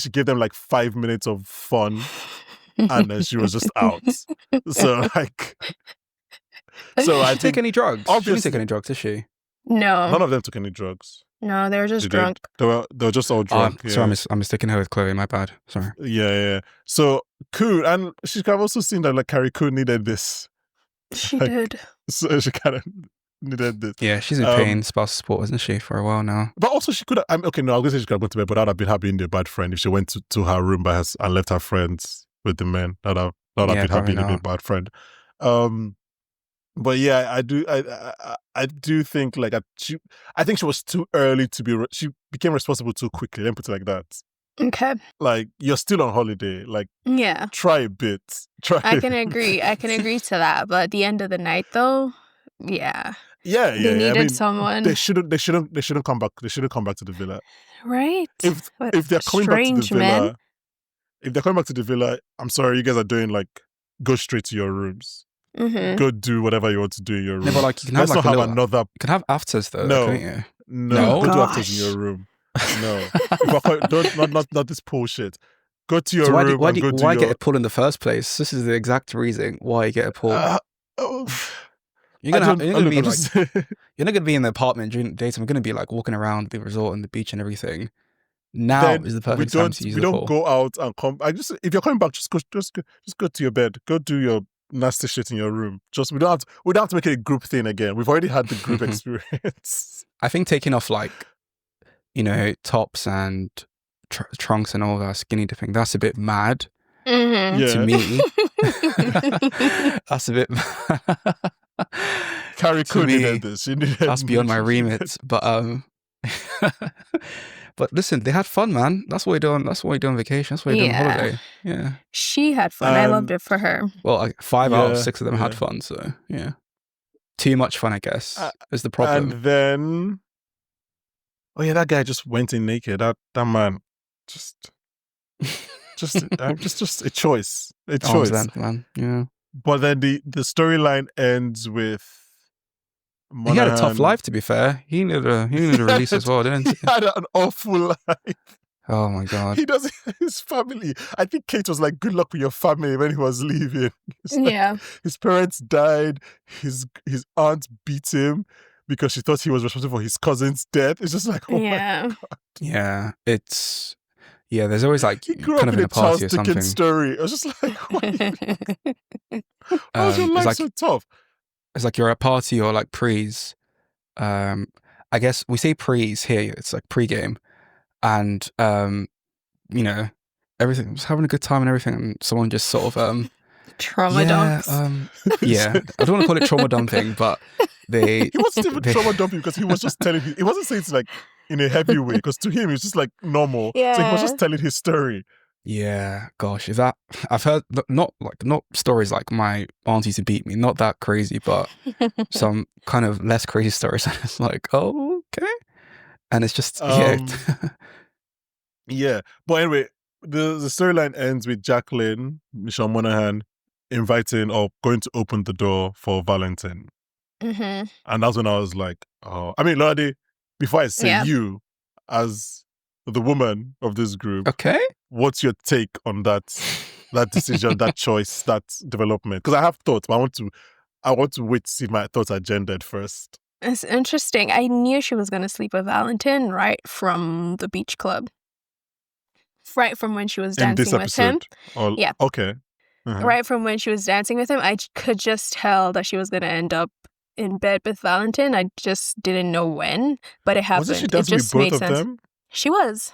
she gave them like 5 minutes of fun, and then she was just out. So like, so I take any drugs. Obviously, she didn't take any drugs, did she? No, none of them took any drugs. No, they were just drunk. They were just all drunk. Sorry, I'm mistaking her with Chloe. My bad. Sorry. Yeah. So Kun, and she could have also seen that like Carrie Kun needed this She Like, did. So she kind of needed this. Yeah, she's in pain, spouse support, isn't she, for a while now? But also she could have, okay, no, I was going to say she could have gone to bed, but that would have been her being a bad friend if she went to her room by herself and left her friends with the men. That would have Yeah, been her probably being a not. bad friend. But yeah, I do think like I think she was too early to be. She became responsible too quickly. Let me put it like that. Okay. Like you're still on holiday. Like Yeah. try a bit. I can agree. I can agree to that. But at the end of the night, though, yeah. Yeah. They needed I mean, someone. They shouldn't come back. They shouldn't come back to the villa. Right. If they're coming back to the villa, men. if they're coming back to the villa, I'm sorry, you guys are doing like go straight to your rooms. Mm-hmm. Go do whatever you want to do in your room. No, but like you can have Let's like not have another. You can have afters though, No. couldn't you? No, No? go do afters in your room. No, not this bullshit. Go to your So room why and go do why your. get a pull in the first place? This is the exact reason why you get a pull. You're not gonna be in the apartment during the daytime. You're gonna be like walking around the resort and the beach and everything. Now Then is the perfect time to use we the don't pull. go out and come. If you're coming back, just go to your bed. Go do your nasty shit in your room. Just we don't have to make it a group thing again. We've already had the group experience. I think taking off like, tops and trunks and all that skinny dipping, that's a bit mad to me. That's a bit. Carrie to could me, needed this. that's beyond my remit. But but listen, they had fun, man. That's what we do on. That's what we do on vacation. That's what we do on holiday. Yeah. She had fun. I loved it for her. Well, like 5 out of 6 of them had fun. So yeah, too much fun, I guess, is the problem. And then, that guy just went in naked. That man, just a choice. A choice, length, man. Yeah. But then the storyline ends with. He had a tough life, to be fair. He needed a release as well, didn't he? He had an awful life. Oh my God. He doesn't. His family. I think Kate was like, "Good luck with your family" when he was leaving. His parents died. His aunt beat him because she thought he was responsible for his cousin's death. It's just like, oh my God. Yeah, it's. Yeah, there's always like he grew kind up of in a party or Charles Dickens something. story. I was just like, why was your life so tough? It's like you're at a party or like pre's. I guess we say pre's here. It's like pre-game, and everything was having a good time and everything, and someone just sort of trauma dumps. Yeah, I don't want to call it trauma dumping, but he wasn't even trauma dumping because he was just telling. He wasn't saying it's like in a heavy way because to him it's just like normal. Yeah. So he was just telling his story. Yeah, gosh, I've heard not stories like my auntie used to beat me, not that crazy, but some kind of less crazy stories. And it's like, oh, okay, and it's just yeah. But anyway, the storyline ends with Jacqueline, Michelle Monaghan, inviting or going to open the door for Valentin, and that's when I was like, oh, I mean, Lolade, before I say you as the woman of this group, okay. What's your take on that decision, that choice, that development? Because I have thoughts, but I want to wait to see if my thoughts are gendered first. It's interesting. I knew she was going to sleep with Valentin right from the beach club. Right from when she was dancing with him. Yeah. Okay. Right from when she was dancing with him, I could just tell that she was going to end up in bed with Valentin. I just didn't know when, but it happened. Wasn't she dancing with both of them? She was.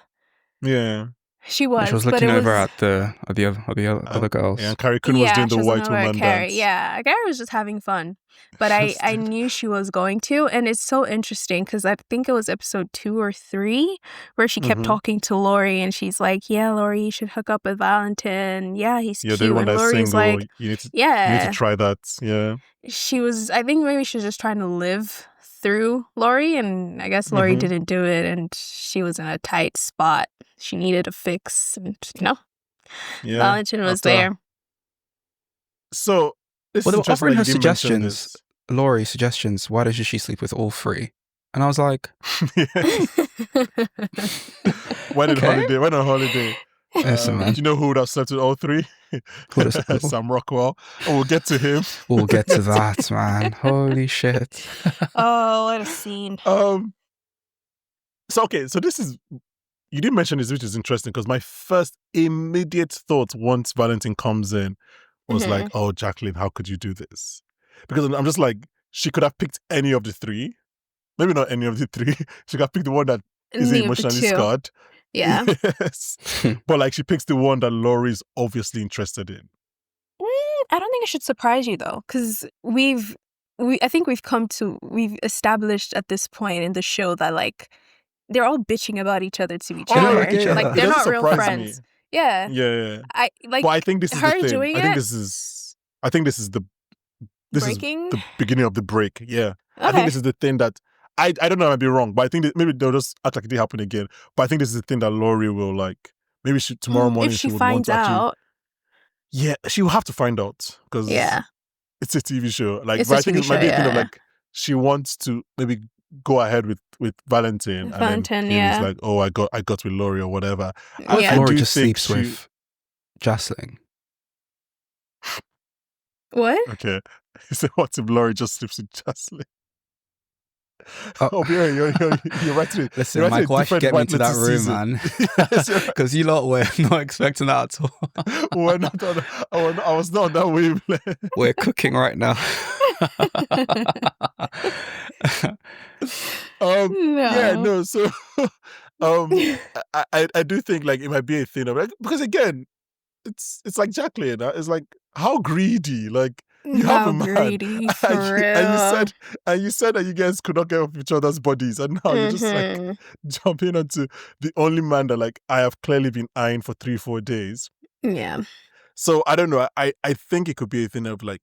Yeah. She was. She was looking over at the other girls. Yeah, and Carrie Coon was doing the white woman dance. Yeah, Carrie was just having fun. But I knew she was going to. And it's so interesting because I think it was episode 2 or 3 where she kept talking to Lori and she's like, yeah, Lori, you should hook up with Valentin. Yeah, he's cute. The one and that's Lori's single. Like, you need to try that. Yeah. I think maybe she was just trying to live through Lori, and I guess Lori didn't do it, and she was in a tight spot. She needed a fix, and Valentin was there. So, they were offering her suggestions. Lori suggestions. Why doesn't she sleep with all 3? And I was like, When on holiday? Do you know who would have slept with all 3? Sam Rockwell. Oh, we'll get to him. We'll get to that, man. Holy shit. Oh, what a scene. So this is, you didn't mention this, which is interesting because my first immediate thought once Valentin comes in was like, oh, Jacqueline, how could you do this? because I'm just like, she could have picked any of the three. Maybe not any of the three. She could have picked the one that is Any of the emotionally two. scarred. Yeah. Yes. But like she picks the one that Laurie's obviously interested in. I don't think it should surprise you though, because I think we've established at this point in the show that like they're all bitching about each other to each They don't other. like each other. Like It they're doesn't not real surprise friends. me. Yeah. Yeah. I like But I think this is the her thing. doing I think it. this is the Breaking? the beginning of the break. Yeah. I Okay. think this is the thing that I don't know, I might be wrong, but I think that maybe they'll just act like it didn't happen again. But I think this is the thing that Laurie will like. Maybe tomorrow morning if she would want finds to actually. out. Yeah, she will have to find out because Yeah. it's a TV show. Like, It's but a I think TV it might be a show, thing of yeah. like she wants to maybe go ahead with Valentine, and Valentine, then Haley's yeah. like, oh, I got with Laurie or whatever. What if Yeah. Laura do just think sleeps with Jocelyn? What? Okay. He said, what if Laurie just sleeps with Jocelyn? Oh. Obiora, you're writing it. Listen, you're writing Mike, why should get me White into that Lotus room, season. man? Yes, you're right. Because you lot were not expecting that at all. We're not on, I was not on that wavelength. We're cooking right now. Yeah, No. no. So, I do think like it might be a thing of like, because again, it's like Jacqueline. It's like how greedy, like you have How a man, greedy, for real. and you said that you guys could not get off each other's bodies, and now you're just like jumping onto the only man that like I have clearly been eyeing for 3-4 days. Yeah. So I don't know. I think it could be a thing of like.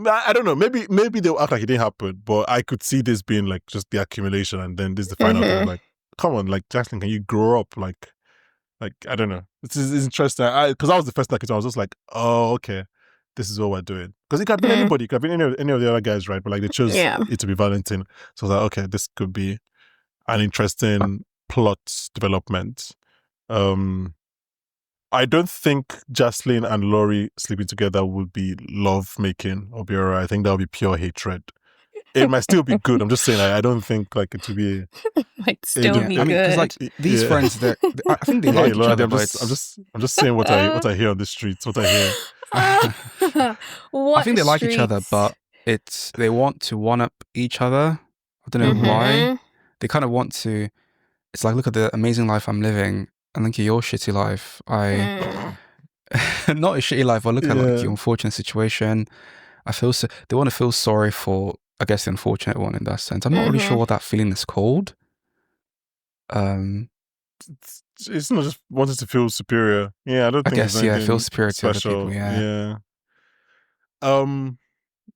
I don't know. Maybe they'll act like it didn't happen, but I could see this being like just the accumulation, and then this is the final thing. Like, come on, like Jackson, can you grow up? Like I don't know. It's interesting. Because I was the first like I was just like, oh, okay, this is what we're doing. Because it could have been anybody. It could have been any of the other guys, right? But like they chose it to be Valentine. So I was like, okay, this could be an interesting plot development. I don't think Jocelyn and Laurie sleeping together would be love making, Obiora. I think that would be pure hatred. It might still be good. I'm just saying, I don't think like it to be. Might still be I mean, because good. like these friends, I think they like each other. I'm just saying what I hear on the streets. What I hear. What I think they like each other, but they want to one up each other. I don't know why. They kind of want to. It's like, look at the amazing life I'm living, and look at your shitty life. Not a shitty life, but look at like your unfortunate situation. They want to feel sorry for, I guess, the unfortunate one in that sense. I'm not really sure what that feeling is called. It's not just wanting to feel superior. Yeah, I don't think. I guess it's feel superior special. to other people. Yeah.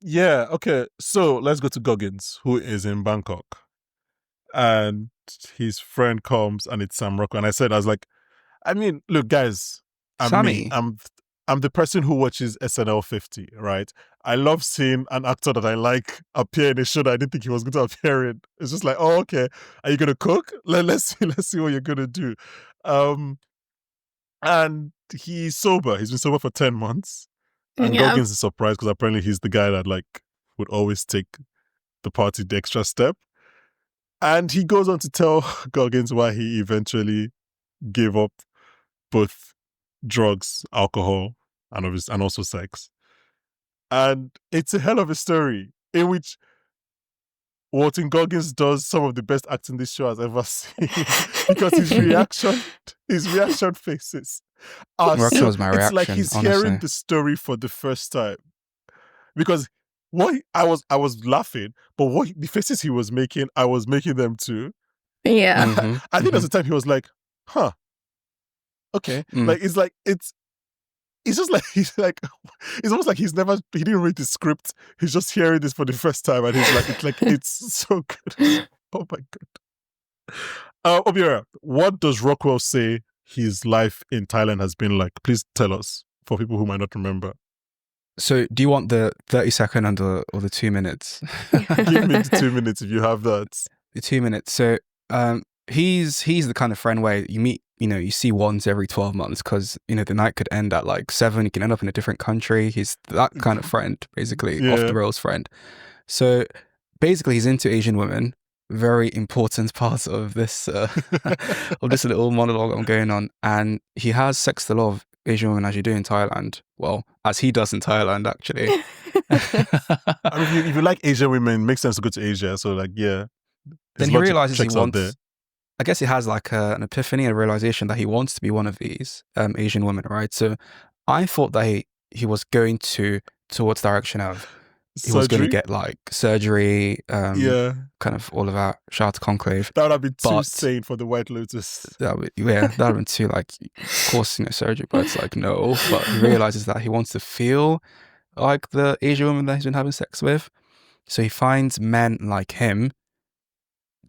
Yeah. Okay. So let's go to Goggins, who is in Bangkok, and his friend comes, and it's Sam Rockwell. And I was like, I mean, look, guys, Sammy. I'm the person who watches SNL 50, right? I love seeing an actor that I like appear in a show that I didn't think he was going to appear in. It's just like, oh, okay, are you gonna cook? Let's see what you're gonna do. And he's sober. He's been sober for 10 months. And Goggins is surprised because apparently he's the guy that like would always take the party the extra step. And he goes on to tell Goggins why he eventually gave up both drugs, alcohol, and also sex. And it's a hell of a story in which Walton Goggins does some of the best acting this show has ever seen. Because his reaction faces are so, was my reaction, it's like he's honestly. hearing the story for the first time. Because I was laughing, but the faces he was making, I was making them too. Yeah. I think there's a time he was like, huh. Okay. Like it's just like it's almost like he didn't read the script. He's just hearing this for the first time, and he's like it's so good. Oh my god. Obiora, what does Rockwell say his life in Thailand has been like? Please tell us, for people who might not remember. So do you want the 30-second or the 2 minutes? Give me the 2 minutes if you have that. The 2 minutes. So he's the kind of friend where you meet, you see once every 12 months because, the night could end at like 7. You can end up in a different country. He's that kind of friend, basically, off the rails friend. So basically he's into Asian women. Very important part of this of this little monologue I'm going on. And he has sex to love Asian women as you do in Thailand. Well, as he does in Thailand, actually. I mean, if you like Asian women, it makes sense to go to Asia. So like, yeah. Then his he logic realizes he checks out there. wants. I guess he has like an epiphany, a realization that he wants to be one of these Asian women, right? So I thought that he was going towards the direction of he was going to Surgery? get like surgery, Yeah. kind of all of that. Shout out to Conclave. That would have been too But- sane for the White Lotus. That would have been too like, of course, surgery, but it's like no. But he realizes that he wants to feel like the Asian woman that he's been having sex with. So he finds men like him.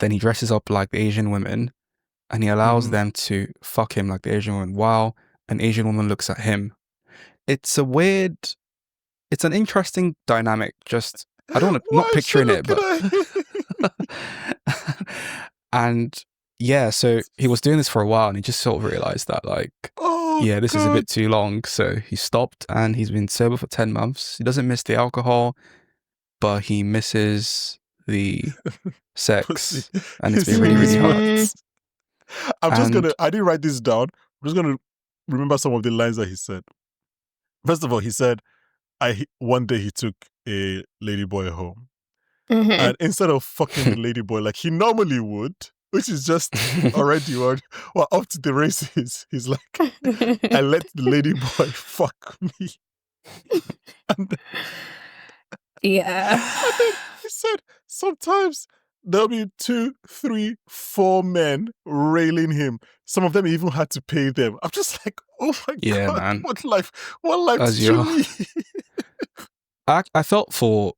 Then he dresses up like the Asian women, and he allows them to fuck him like the Asian woman while an Asian woman looks at him. It's an interesting dynamic. Just I don't want to, not picturing it, but and yeah, so he was doing this for a while, and he just sort of realized that like, this is a bit too long. So he stopped, and he's been sober for 10 months. He doesn't miss the alcohol, but he misses the sex, and it's been really, really hard. I didn't write this down. I'm just gonna remember some of the lines that he said. First of all, he said, one day he took a ladyboy home. And instead of fucking the ladyboy like he normally would, which is just already up to the races, he's like, I let the ladyboy fuck me. And Yeah. then he said, sometimes there'll be 2, 3, 4 men railing him. Some of them even had to pay them. I'm just like, oh my God, man. what life As did you lead? I felt for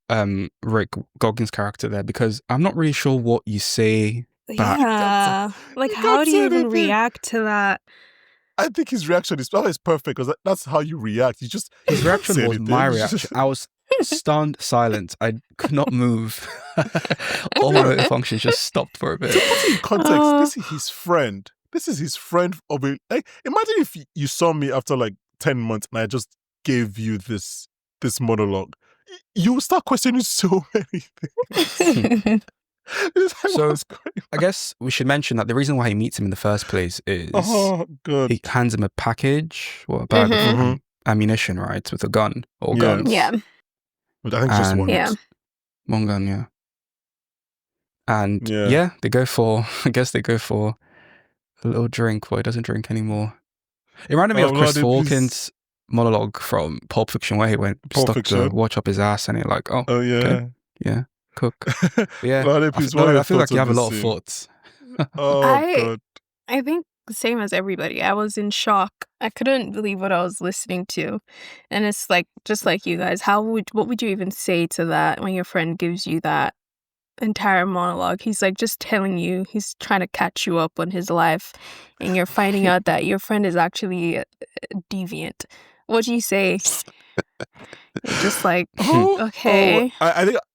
Rick Goggins' character there because I'm not really sure what you say back. Yeah. Like, you how can't do you say even anything. react to that? I think his reaction is perfect because that's how you react. His His reaction was anything. my reaction. I was stunned silent. I could not move. All my motor functions just stopped for a bit. To put it in context, this is his friend. This is his friend of a like. Imagine if you saw me after like 10 months and I just gave you this monologue. You will start questioning so many things. So I guess we should mention that the reason why he meets him in the first place is he hands him a package, a bag of ammunition, right, with a gun or guns. Yeah. But I think it's just one. Yeah. One gun, yeah. And they go for a little drink, but he doesn't drink anymore. It reminded me of Chris Walken's monologue from Pulp Fiction where he stuck the watch up his ass and he's like, okay, cook. Yeah, I feel like you have a lot of thoughts. God. I think the same as everybody. I was in shock. I couldn't believe what I was listening to. And it's like, just like you guys, what would you even say to that when your friend gives you that entire monologue? He's like just telling you, he's trying to catch you up on his life, and you're finding out that your friend is actually deviant. What do you say? You're just like, okay.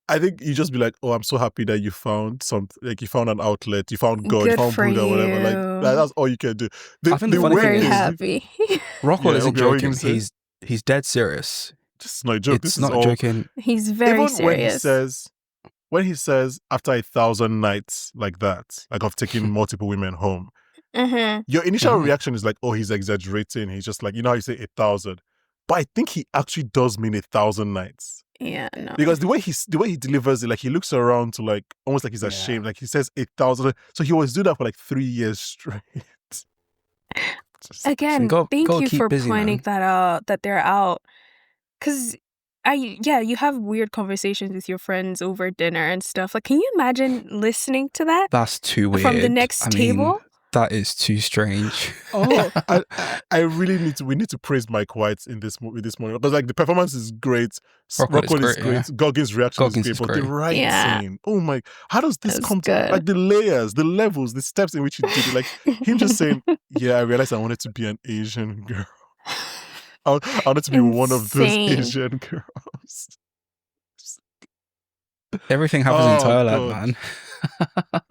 I think you just be like, oh, I'm so happy that you found something, like you found an outlet, you found God, you found Buddha, whatever. Like that's all you can do. I think the funny thing is, happy. Rockwell isn't joking. He's dead serious. This is not a joke. It's not joking. He's very even serious. When he says after 1,000 nights like that, like of taking multiple women home, your initial reaction is like, oh, he's exaggerating. He's just like, how you say 1,000. But I think he actually does mean 1,000 nights. Yeah, no. Because the way he delivers it, like he looks around to like almost like he's ashamed. Like he says 8,000. So he was doing that for like 3 years straight. Again, thank you for pointing that out, that they're out. Because you have weird conversations with your friends over dinner and stuff. Like, can you imagine listening to that? That's too weird. From the next table? That is too strange. I really we need to praise Mike White in this movie because like the performance is great. Rockwell is great. Yeah. Goggins' reaction is great. But the writing, oh my, how does this come to like the layers, the levels, the steps in which he did it? Like him just saying, yeah, I realized I wanted to be an Asian girl. I wanted to be one of those Asian girls. Everything happens in Thailand, man.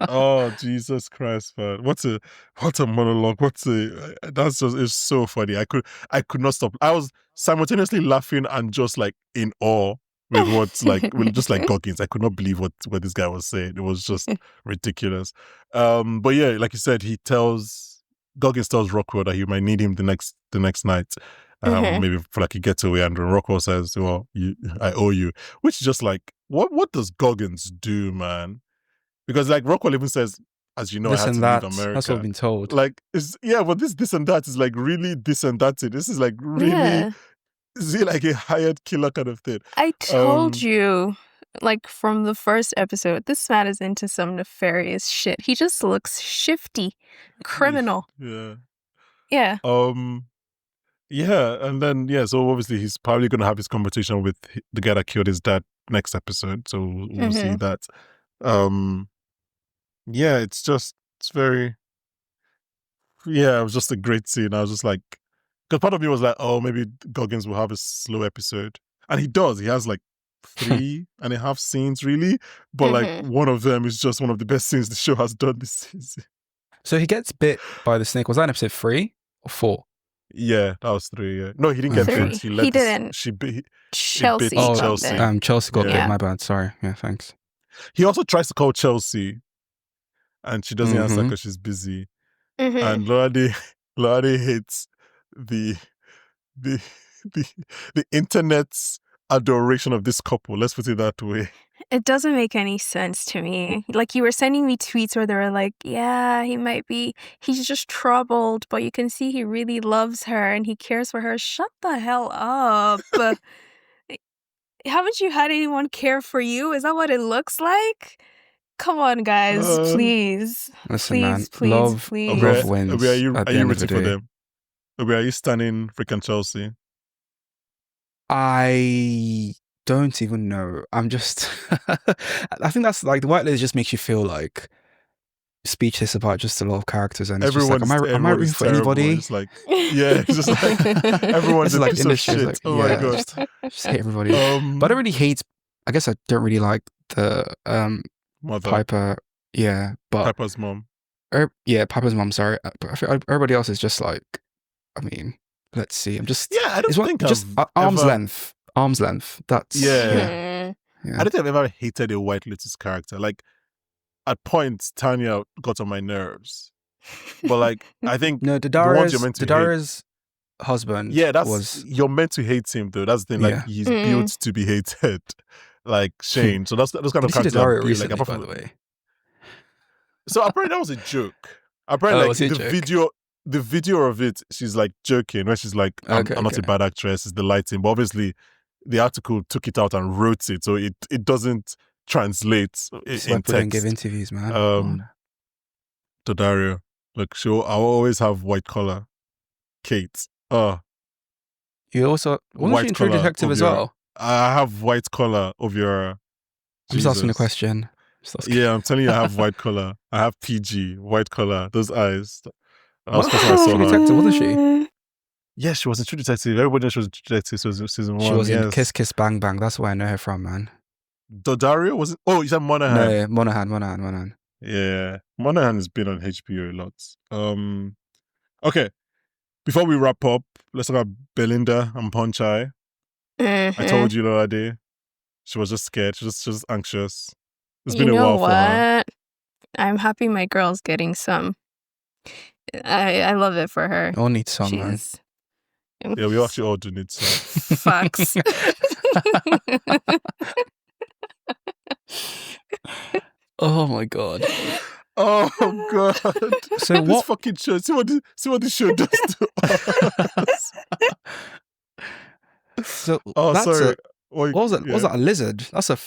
Oh Jesus Christ, man! What a monologue! It's so funny. I could not stop. I was simultaneously laughing and just like in awe with just like Goggins. I could not believe what this guy was saying. It was just ridiculous. But yeah, like you said, he tells Goggins tells Rockwell that he might need him the next night, maybe for like a getaway, and Rockwell says, "Well, I owe you," which is just like, what does Goggins do, man? Because like Rockwell even says, as you know, this I had and to leave that. America. That's what I've been told. Like, but this and that is like really this and that. This is like really, is it like a hired killer kind of thing? I told you, like from the first episode, this man is into some nefarious shit. He just looks shifty, criminal. Yeah. Yeah. Yeah, and then so obviously he's probably gonna have his conversation with the guy that killed his dad next episode. So we'll see that. Yeah, it's very. Yeah, it was just a great scene. I was just like, because part of me was like, oh, maybe Goggins will have a slow episode, and he does. He has like 3.5 scenes really, but like one of them is just one of the best scenes the show has done this season. So he gets bit by the snake. Was that in episode 3 or 4? Yeah, that was 3. Yeah, no, he didn't get 3. bit. He didn't. Chelsea. Chelsea. Chelsea got bit. My bad. Sorry. Yeah, thanks. He also tries to call Chelsea, and she doesn't answer because she's busy. And Lolade hates the internet's adoration of this couple. Let's put it that way. It doesn't make any sense to me. Like, you were sending me tweets where they were like, yeah, he's just troubled, but you can see he really loves her and he cares for her. Shut the hell up. Haven't you had anyone care for you? Is that what it looks like? Come on, guys, please. Listen, man. Please, love please. wins. Are you rooting the for them? Are you standing freaking Chelsea? I don't even know. I'm just. I think that's like the White Lotus just makes you feel like speechless about just a lot of characters, and it's just like, am I rooting for anybody? It's like, yeah, it's just like everyone's a piece of shit. Like, oh my god, just hate everybody. But I don't really hate. I guess I don't really like the mother. Piper. Yeah, but Piper's mom. Piper's mom. Sorry, but I feel everybody else is just like. I mean, let's see. I'm just I don't think just arm's length. Arm's length. That's yeah. I don't think I've ever hated a White Lotus character. Like at points, Tanya got on my nerves, but like I think Dodara's husband. Yeah, you're meant to hate him though. That's the thing. Like he's built to be hated, like Shane. So that's kind of characters. Recently, by the way. So apparently that was a joke. Apparently, like the video of it, she's like joking where she's like, I'm not a bad actress. It's the lighting, but obviously the article took it out and wrote it, so it doesn't translate in text. Give interviews, man. Dodario, look, I'll always have white collar. Kate, you also wasn't she True Detective as well? I have white collar of your. I'm just asking a question. Yeah, I'm telling you, I have white collar. I have PG white collar. Those eyes. True Detective, wasn't she? Yeah, she was in True Detective. Everybody knows she was in True Detective. So season 1. She was in Kiss Kiss Bang Bang. That's where I know her from, man. Dodario was it? Oh, you said Monahan. No, yeah, Monahan. Yeah, Monahan has been on HBO a lot. Okay. Before we wrap up, let's talk about Belinda and Ponchai. I told you the other day. She was just scared. She was just anxious. It's been a while for her. I'm happy my girl's getting some. I love it for her. All need some, man. Yeah, we actually all do need some. Facts. Oh my god. Oh god. So this what fucking show? See what this show does to us. So sorry. What was that? Was that a lizard? That's a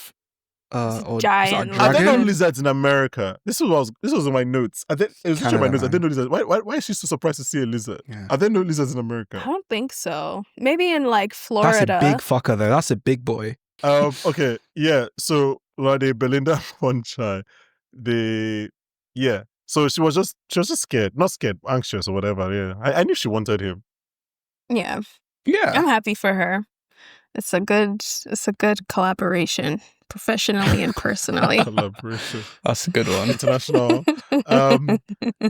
giant. Are there no lizards in America? This was in my notes. It was in my notes. I didn't know lizards. Why is she so surprised to see a lizard? Yeah. Are there no lizards in America? I don't think so. Maybe in like Florida. That's a big fucker though. That's a big boy. Okay. Yeah. So Belinda Ponchai, so she was just scared. Not scared, anxious or whatever. Yeah. I knew she wanted him. Yeah. Yeah. I'm happy for her. It's a good collaboration, professionally and personally. Collaboration. That's a good one. International. Synergies.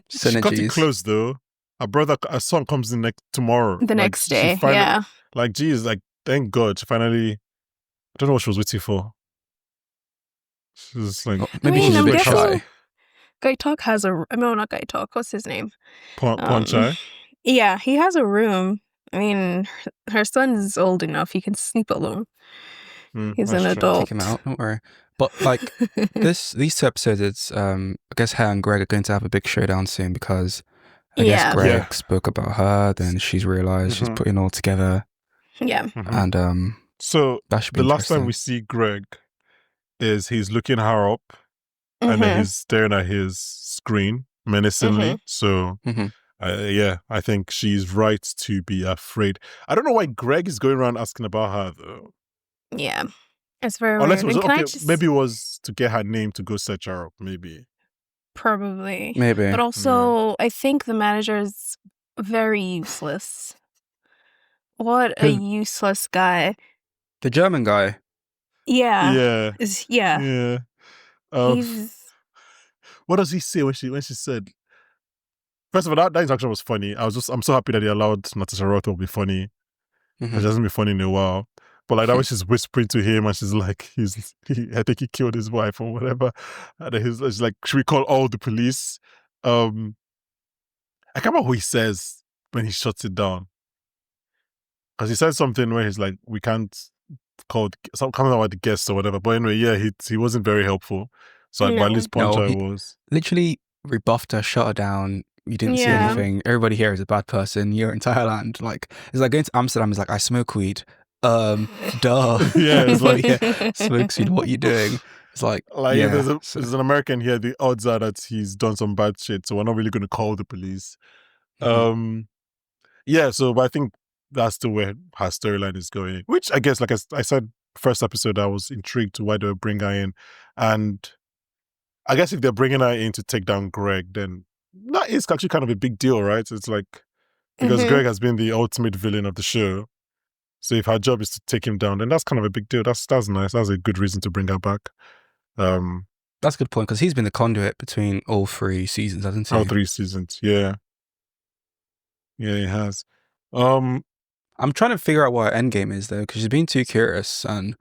She got it close though. Her son comes in tomorrow. The next day. Yeah. Like, geez, like, thank God she finally. I don't know what she was waiting for. She was like, maybe she's a bit shy. Gaitok has a... No, not Gaitok. What's his name? Ponchai? Yeah, he has a room. I mean, her son's old enough. He can sleep alone. He's an adult. Kick him out, don't worry. But like these 2 episodes, it's I guess her and Greg are going to have a big showdown soon because I guess Greg spoke about her, then she's realized she's putting it all together. Yeah. And so that should be the last time we see Greg is he's looking her up and then he's staring at his screen menacingly. So yeah, I think she's right to be afraid. I don't know why Greg is going around asking about her though. Yeah, it's very Unless weird. it was, maybe it was to get her name to go search her up, maybe. Probably. Maybe. But also, I think the manager is very useless. What a useless guy. The German guy. Yeah. Yeah. He's... What does he say when she said... First of all, that interaction was funny. I'm so happy that he allowed Natasha Roth to be funny. It hasn't been funny in a while. But like that way she's whispering to him and she's like, I think he killed his wife or whatever. And then he's like, should we call all the police? I can't remember what he says when he shuts it down. Because he said something where he's like, we can't call something about the guests or whatever. But anyway, yeah, he wasn't very helpful. So at least Ponchai was. Literally rebuffed her, shut her down. You didn't see anything. Everybody here is a bad person. You're in Thailand. Like, it's like going to Amsterdam is like, I smoke weed. Duh. Yeah, it's like smokes weed. What are you doing? It's like there's an American here. The odds are that he's done some bad shit, so we're not really going to call the police. Yeah. So, but I think that's the way her storyline is going. Which I guess, like I said, first episode, I was intrigued to why they would bring her in, and I guess if they're bringing her in to take down Greg, then that is actually kind of a big deal, right? It's like because Greg has been the ultimate villain of the show. So if her job is to take him down, then that's kind of a big deal. That's nice. That's a good reason to bring her back. That's a good point because he's been the conduit between all 3 seasons, hasn't he? All 3 seasons, yeah. Yeah, he has. I'm trying to figure out what her endgame is though, because she's been too curious, and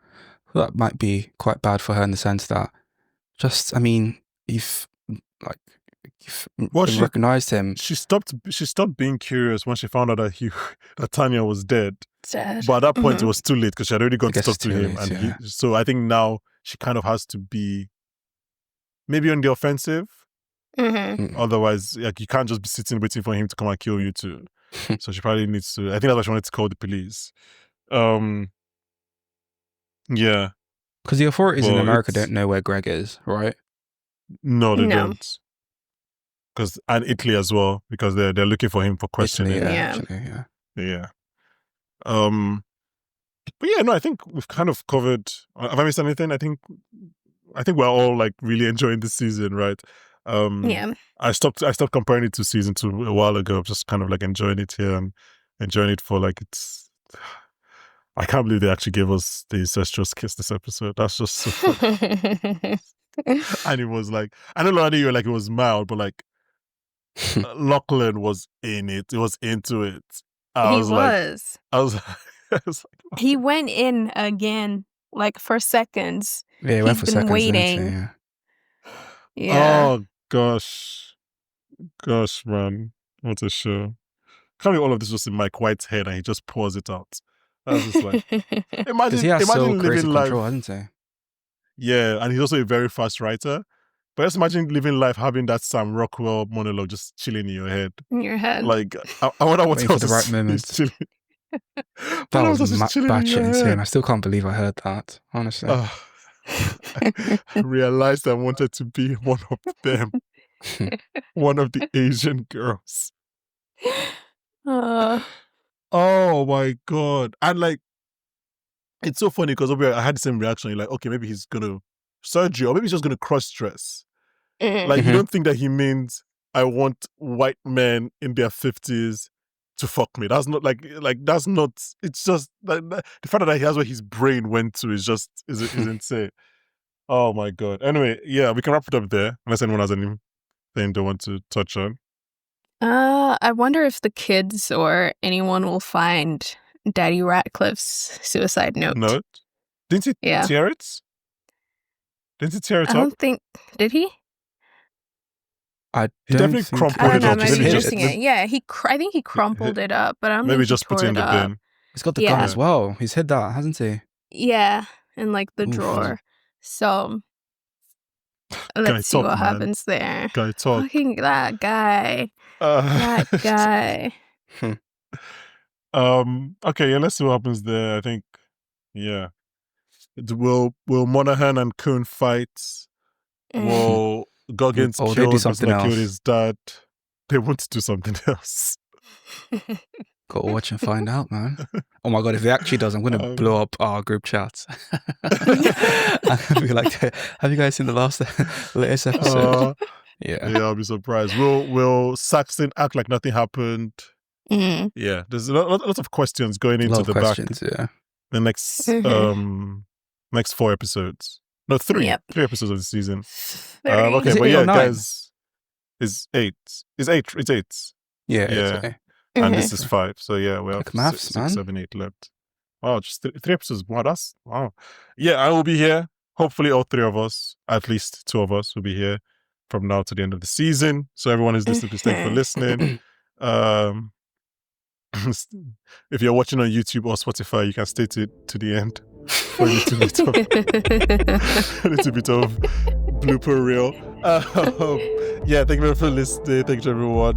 that might be quite bad for her in the sense that, just, I mean, you've recognized him. She stopped being curious when she found out that Tanya was dead. But at that point, it was too late because she had already gone to talk to him, and so I think now she kind of has to be maybe on the offensive. Otherwise, like you can't just be sitting waiting for him to come and kill you too. So she probably needs to. I think that's why she wanted to call the police. Yeah, because the authorities in America don't know where Greg is, right? No, they don't. And Italy as well, because they're looking for him for questioning. Yeah. But yeah, no, I think we've kind of covered. Have I missed anything? I think we're all like really enjoying this season, right? I stopped comparing it to season 2 a while ago. Just kind of like enjoying it here and enjoying it for like it's. I can't believe they actually gave us the incestuous kiss this episode. That's just so funny. And it was like, I don't know, you were like it was mild, but like Lachlan was in it. He was into it. I was like, he went in again, like for seconds. Yeah, he went for seconds. Waiting. Yeah. Oh gosh, man, what a show! Can't be all of this was in Mike White's head, and he just pours it out. I was just like, imagine living life. Control, hasn't he? Yeah, and he's also a very fast writer. But just imagine living life having that Sam Rockwell monologue just chilling in your head. Like, I wonder what else for the right moment. Chilling. That was batshit insane. I still can't believe I heard that, honestly. I realized I wanted to be one of them. One of the Asian girls. Oh my God. And like, it's so funny because I had the same reaction. You're like, okay, maybe he's going to surgery or maybe he's just going to cross-dress. Like, you don't think that he means I want white men in their 50s to fuck me. That's not like that's not, it's just like, the fact that he has where his brain went to is insane. Oh my God. Anyway, yeah, we can wrap it up there unless anyone has anything they want to touch on. I wonder if the kids or anyone will find Daddy Ratcliff's suicide note. Didn't he tear it? Didn't he tear it up? I don't think... Did he? I He don't definitely think crumpled I it don't know. up. Maybe just Maybe hit just just it. it. Yeah, I think he crumpled it up, but I don't maybe think he just put tore it in it the up. bin. He's got the gun Yeah. as well. He's hid that, hasn't he? Yeah, in like the Oof. drawer. So Guy let's see talk, what man. happens there. Guy talk. Fucking that guy. Uh, That guy. okay, yeah, let's see what happens there. I think, yeah. Will Monaghan and Coon fight? Will Goggins Oh, they kill do the person something that killed else. his dad? They want to do something else. Gotta watch and find out, man. Oh my god, if he actually does, I'm gonna blow up our group chats. I'm gonna be like, have you guys seen the latest episode? Yeah. Yeah, I'll be surprised. Will Saxon act like nothing happened? Yeah, there's a lot of questions going A into lot of the questions, back. yeah. The next 4 episodes. No, 3. Yep. 3 episodes of the season. Three. Okay, Is it but 8 or yeah, 9? guys, is 8. It's 8. It's 8. Yeah, Yeah. it's And this is 5. So yeah, we have Quick maths, 6, man. 7, 8 left. Wow, just 3 episodes. Wow, that's wow. Yeah, I will be here. Hopefully, all 3 of us, at least 2 of us, will be here from now to the end of the season. So everyone who's listening, please thank you for listening. If you're watching on YouTube or Spotify, you can stay to the end for a little bit of blooper reel. Yeah, thank you very much for listening. Thank you to everyone.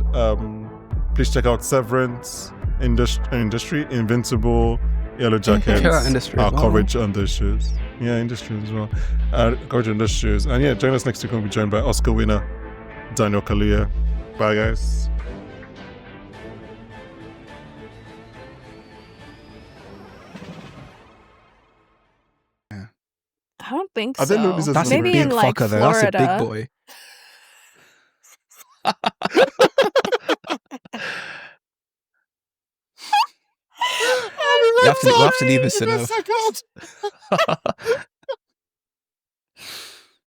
Please check out Severance, Industry, Invincible, Yellow Jackets, Check out Industry our as well. coverage on those shows. Yeah, Industry as well. Coverage on those shows. And yeah, join us next week when we'll be joined by Oscar winner Daniel Kaluuya. Bye, guys. I don't think I didn't know so. this was That's Maybe a big in like fucker, though. Florida. That's a big boy. You have to leave us in